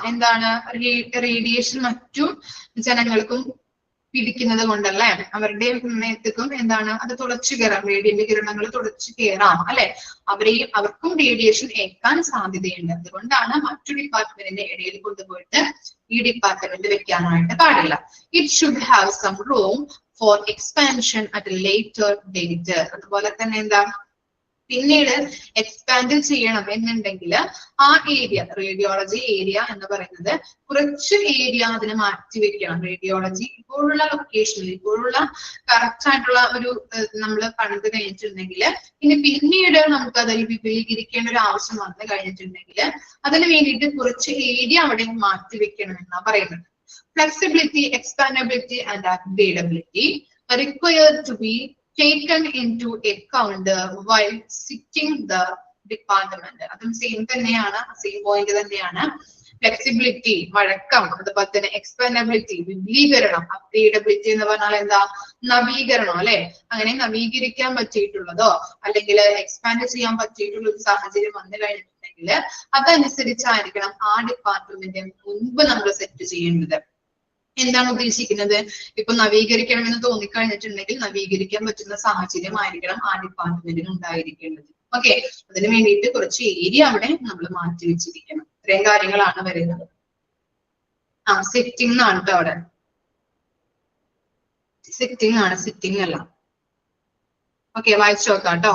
S3: എന്താണ് റേഡിയേഷൻ മറ്റു ജനങ്ങൾക്കും പിടിക്കുന്നത് കൊണ്ടല്ലേ, അവരുടെ മേത്തക്കും എന്താണ് അത് തുളച്ചു കയറാം, റേഡിയന്റെ കിരണങ്ങൾ തുളച്ചു കയറാം അല്ലെ. അവർക്കും റേഡിയേഷൻ ഏൽക്കാൻ സാധ്യതയുണ്ട്. അതുകൊണ്ടാണ് മറ്റു ഡിപ്പാർട്ട്മെന്റിന്റെ ഇടയിൽ കൊണ്ടുപോയിട്ട് ഈ ഡിപ്പാർട്ട്മെന്റ് വെക്കാനായിട്ട് പാടില്ല. It should have some room for expansion at later date. അതുപോലെ തന്നെ പിന്നീട് എക്സ്പാൻഡ് ചെയ്യണം എന്നുണ്ടെങ്കിൽ ആ ഏരിയ, റേഡിയോളജി ഏരിയ എന്ന് പറയുന്നത് കുറച്ച് ഏരിയ അതിനെ മാറ്റി വെക്കണം. റേഡിയോളജി ഇപ്പോഴുള്ള ലൊക്കേഷനിൽ, ഇപ്പോഴുള്ള കറക്റ്റ് ആയിട്ടുള്ള ഒരു നമ്മൾ പണിത് കഴിഞ്ഞിട്ടുണ്ടെങ്കിൽ ഇനി പിന്നീട് നമുക്ക് അതിൽ വിപുലീകരിക്കേണ്ട ഒരു ആവശ്യം വന്നു കഴിഞ്ഞിട്ടുണ്ടെങ്കിൽ അതിന് വേണ്ടിയിട്ട് കുറച്ച് ഏരിയ അവിടെ മാറ്റി വെക്കണം എന്നാണ് പറയുന്നത്. Flexibility, expandability and upgradability are required to be taken into account while sitting the department. അതും സെയിം തന്നെയാണ്, സെയിം പോയിന്റ് തന്നെയാണ്. ഫ്ലെക്സിബിലിറ്റി, വഴക്കം, അതുപോലെ തന്നെ എക്സ്പാൻഡബിലിറ്റി, വിപുലീകരണം. അപ്ഗ്രേഡബിലിറ്റി എന്ന് പറഞ്ഞാൽ എന്താ? നവീകരണം അല്ലെ? അങ്ങനെ നവീകരിക്കാൻ പറ്റിയിട്ടുള്ളതോ അല്ലെങ്കിൽ എക്സ്പാൻഡ് ചെയ്യാൻ പറ്റിയിട്ടുള്ള ഒരു സാഹചര്യം വന്നു കഴിഞ്ഞിട്ടുണ്ടെങ്കിൽ അതനുസരിച്ചായിരിക്കണം ആ ഡിപ്പാർട്ട്മെന്റ് മുൻപ് നമ്മൾ സെറ്റ് ചെയ്യേണ്ടത്. എന്താണ് ഉദ്ദേശിക്കുന്നത്? ഇപ്പൊ നവീകരിക്കണമെന്ന് തോന്നിക്കഴിഞ്ഞിട്ടുണ്ടെങ്കിൽ നവീകരിക്കാൻ പറ്റുന്ന സാഹചര്യം ആയിരിക്കണം ആ ഡിപ്പാർട്ട്മെന്റിന് ഉണ്ടായിരിക്കേണ്ടത്. ഓക്കെ, അതിന് വേണ്ടിയിട്ട് കുറച്ച് ഏരിയ അവിടെ നമ്മൾ മാറ്റി വെച്ചിരിക്കണം. ഇത്രയും കാര്യങ്ങളാണ് വരുന്നത്. സിറ്റിംഗ് ആണ് കേട്ടോ അവിടെ. സിറ്റിംഗ് ആണ്, സിറ്റിംഗ് അല്ല. ഓക്കെ, വായിച്ചു നോക്കാം കേട്ടോ.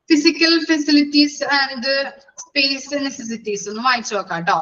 S3: Physical facilities and space necessities ഒന്ന് വായിച്ചു നോക്കാം കേട്ടോ.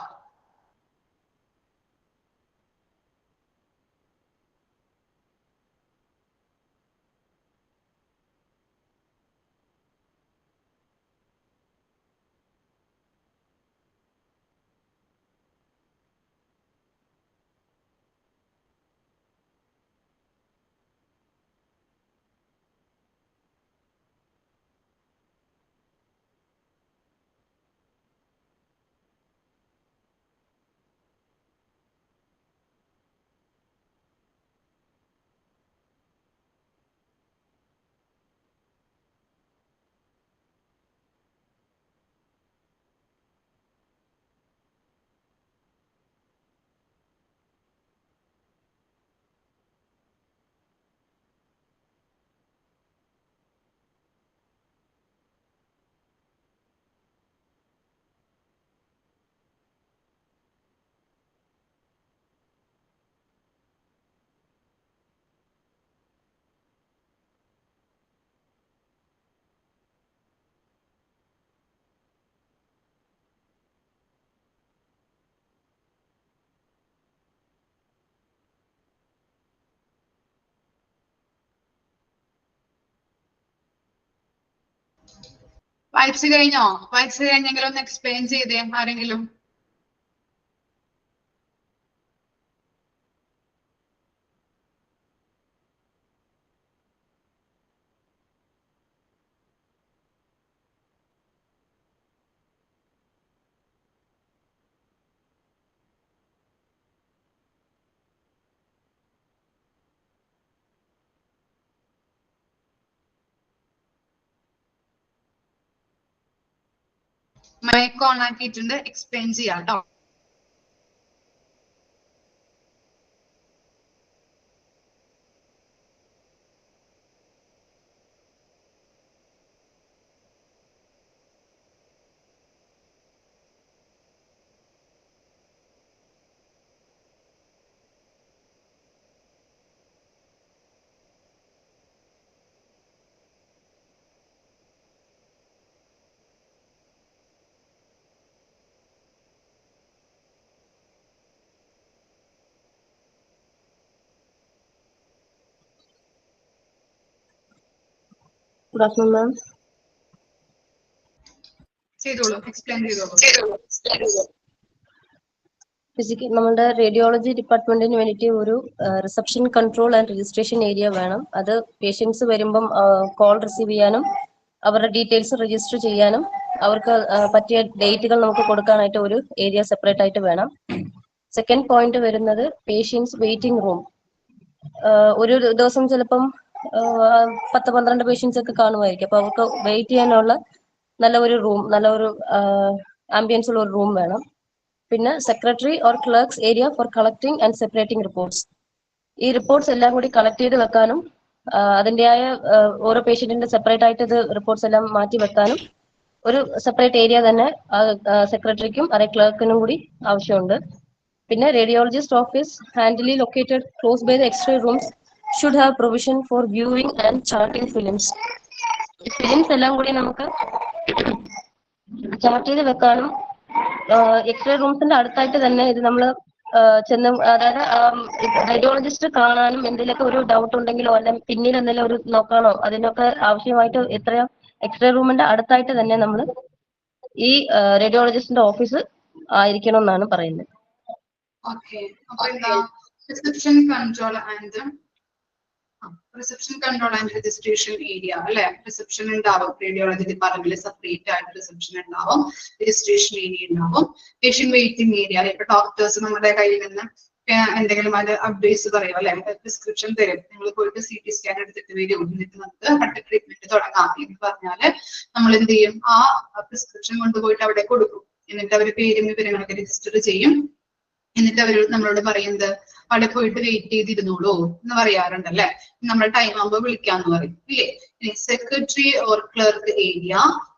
S3: വായിച്ചു കഴിഞ്ഞോ? വായിച്ചു കഴിഞ്ഞെങ്കിൽ ഒന്ന് എക്സ്പ്ലെയിൻ ചെയ്തേ ആരെങ്കിലും. മൈക്ക് ഓൺ ആക്കിയിട്ടുണ്ട്, എക്സ്പ്ലെയിൻ ചെയ്യാം കേട്ടോ.
S5: Good afternoon, ma'am.
S3: ചെയ്തോളൂ, എക്സ്പ്ലെയിൻ ചെയ്തോളൂ.
S5: നമ്മുടെ റേഡിയോളജി ഡിപ്പാർട്ട്മെന്റിന് വേണ്ടിയിട്ട് ഒരു reception control and registration area വേണം. അത് പേഷ്യൻസ് വരുമ്പം കോൾ റിസീവ് ചെയ്യാനും അവരുടെ ഡീറ്റെയിൽസ് രജിസ്റ്റർ ചെയ്യാനും അവർക്ക് പറ്റിയ ഡേറ്റുകൾ നമുക്ക് കൊടുക്കാനായിട്ട് ഒരു ഏരിയ സെപ്പറേറ്റ് ആയിട്ട് വേണം. സെക്കൻഡ് പോയിന്റ് വരുന്നത് പേഷ്യൻസ് വെയിറ്റിംഗ് റൂം. ഒരു ദിവസം ചിലപ്പം 10-12 പേഷ്യൻസ് ഒക്കെ കാണുമായിരിക്കും. അപ്പൊ അവർക്ക് വെയിറ്റ് ചെയ്യാനുള്ള നല്ല ഒരു റൂം, നല്ല ഒരു ആംബിയൻസ് ഉള്ള ഒരു റൂം വേണം. പിന്നെ secretary or clerks area for collecting and separating reports. ഈ റിപ്പോർട്ട്സ് എല്ലാം കൂടി കളക്ട് ചെയ്ത് വെക്കാനും അതിൻ്റെതായ ഓരോ പേഷ്യന്റിന്റെ സെപ്പറേറ്റ് ആയിട്ട് ഇത് റിപ്പോർട്ട്സ് എല്ലാം മാറ്റി വെക്കാനും ഒരു സെപ്പറേറ്റ് ഏരിയ തന്നെ സെക്രട്ടറിക്കും അതെ ക്ലർക്കിനും കൂടി ആവശ്യമുണ്ട്. പിന്നെ radiologist office handily located close by the x-ray rooms should have provision for viewing and charting films. Films എല്ലാം കൂടി നമുക്ക് ചാർട്ട് ചെയ്ത് വെക്കാനും എക്സ്റേ റൂംസിന്റെ അടുത്തായിട്ട് തന്നെ ഇത് നമ്മൾ ചെന്ന്, അതായത് റേഡിയോളജിസ്റ്റ് കാണാനും എന്തെങ്കിലുമൊക്കെ ഒരു ഡൗട്ട് ഉണ്ടെങ്കിലോ അല്ലെങ്കിൽ പിന്നീട് എന്തെങ്കിലും ഒരു നോക്കാനോ അതിനൊക്കെ ആവശ്യമായിട്ട് എത്രയോ എക്സ്റേ റൂമിന്റെ അടുത്തായിട്ട് തന്നെ നമ്മൾ ഈ റേഡിയോളജിസ്റ്റിന്റെ ഓഫീസ് ആയിരിക്കണം എന്നാണ് പറയുന്നത്.
S3: ഓക്കെ, അപ്പൊ എന്താ reception control and registration area അല്ലെ? റിസപ്ഷൻ ഉണ്ടാവും, റേഡിയോളജി ഡിപ്പാർട്ട്മെന്റിൽ സെപ്പറേറ്റ് ആയിട്ട് റിസപ്ഷൻ ഉണ്ടാവും, രജിസ്ട്രേഷൻ ഏരിയ ഉണ്ടാവും, പേഷ്യന്റ് വെയിറ്റിംഗ് ഏരിയ. ഇപ്പൊ ഡോക്ടേഴ്സ് നമ്മുടെ കയ്യിൽ നിന്ന് എന്തെങ്കിലും അത് അപ്ഡേറ്റ്സ് പറയും അല്ലെ, പ്രിസ്ക്രിപ്ഷൻ തരും, നിങ്ങൾ പോയിട്ട് CT സ്കാൻ എടുത്തിട്ട് വരും, എന്നിട്ട് നമുക്ക് ഹർട്ട് ട്രീറ്റ്മെന്റ് തുടങ്ങാം എന്ന് പറഞ്ഞാല് നമ്മൾ എന്ത് ചെയ്യും? ആ പ്രിസ്ക്രിപ്ഷൻ കൊണ്ടുപോയിട്ട് അവിടെ കൊടുക്കും. എന്നിട്ട് അവര് പേരും വിവരങ്ങളൊക്കെ രജിസ്റ്റർ ചെയ്യും. എന്നിട്ട് അവർ നമ്മളോട് പറയുന്നത് അവിടെ പോയിട്ട് വെയിറ്റ് ചെയ്തിരുന്നോളൂ എന്ന് പറയാറുണ്ടല്ലേ. നമ്മുടെ ടൈം ആകുമ്പോൾ വിളിക്കാന്ന് പറയും ഇല്ലേ? Secretary or clerk area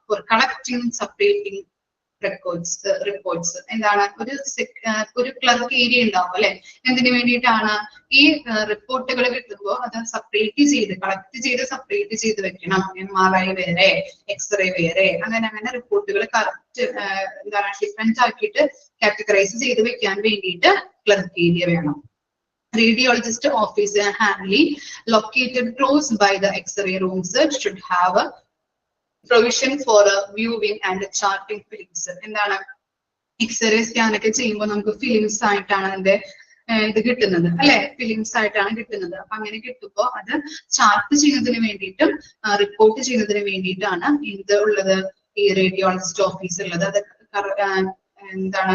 S3: for collecting separating reports. എന്താണ്? ഒരു ക്ലർക്ക് ഏരിയ ഉണ്ടാവും അല്ലെ? എന്തിനു വേണ്ടിയിട്ടാണ്? ഈ റിപ്പോർട്ടുകൾ കിട്ടുമ്പോൾ അത് സെപ്പറേറ്റ് ചെയ്ത് കളക്ട് ചെയ്ത് സെപ്പറേറ്റ് ചെയ്ത് വെക്കണം. MRI വേറെ, എക്സ്റേ വേറെ, അങ്ങനെ റിപ്പോർട്ടുകൾ കറക്റ്റ് എന്താണ് ഡിഫറൻറ്റ് ആക്കിയിട്ട് കാറ്റഗറൈസ് ചെയ്ത് വെക്കാൻ വേണ്ടിയിട്ട് ക്ലർക്ക് ഏരിയ വേണം. Radiologist office handily located close by the X-ray rooms should have a provision for viewing and charting films. എന്താണ്? എക്സ്റേ സ്കാൻ ഒക്കെ ചെയ്യുമ്പോൾ നമുക്ക് ഫിലിംസ് ആയിട്ടാണ് അതിന്റെ ഇത് കിട്ടുന്നത് അല്ലെ? ഫിലിംസ് ആയിട്ടാണ് കിട്ടുന്നത്. അപ്പൊ അങ്ങനെ കിട്ടുമ്പോൾ അത് ചാർട്ട് ചെയ്യുന്നതിന് വേണ്ടിയിട്ടും റിപ്പോർട്ട് ചെയ്യുന്നതിന് വേണ്ടിയിട്ടാണ് ഇത് ഉള്ളത്, ഈ റേഡിയോളജിസ്റ്റ് ഓഫീസ് ഉള്ളത്. അത് എന്താണ്?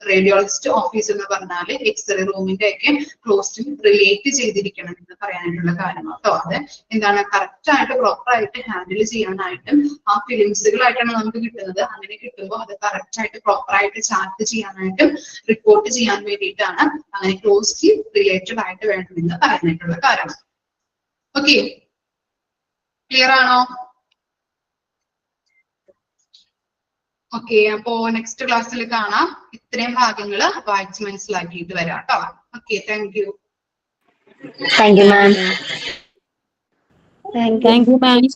S3: റേഡിയോളജിസ്റ്റ് ഓഫീസ് എന്ന് പറഞ്ഞാല് എക്സ്റേ റൂമിന്റെ ഒക്കെ ക്ലോസ് റിലേറ്റ് ചെയ്തിരിക്കണം എന്ന് പറയാനായിട്ടുള്ള കാര്യം കേട്ടോ. അത് എന്താണ്? കറക്റ്റ് ആയിട്ട് പ്രോപ്പർ ആയിട്ട് ഹാൻഡിൽ ചെയ്യാനായിട്ടും ആ ഫിലിംസുകളായിട്ടാണ് നമുക്ക് കിട്ടുന്നത്. അങ്ങനെ കിട്ടുമ്പോൾ അത് കറക്റ്റ് ആയിട്ട് പ്രോപ്പർ ആയിട്ട് ചാർട്ട് ചെയ്യാനായിട്ടും റിപ്പോർട്ട് ചെയ്യാൻ വേണ്ടിയിട്ടാണ് അങ്ങനെ ക്ലോസ്ലി റിലേറ്റഡ് ആയിട്ട് വേണമെന്ന് പറയാനായിട്ടുള്ള കാരണം. ഓക്കെ, ക്ലിയർ ആണോ? ഓക്കെ, അപ്പോ നെക്സ്റ്റ് ക്ലാസ്സിൽ കാണാം. ഇത്രയും ഭാഗങ്ങൾ വായിച്ച് മനസ്സിലാക്കിയിട്ട് വരാം കേട്ടോ. Okay, thank you.
S5: Thank you, ma'am.
S2: Thank you, ma'am.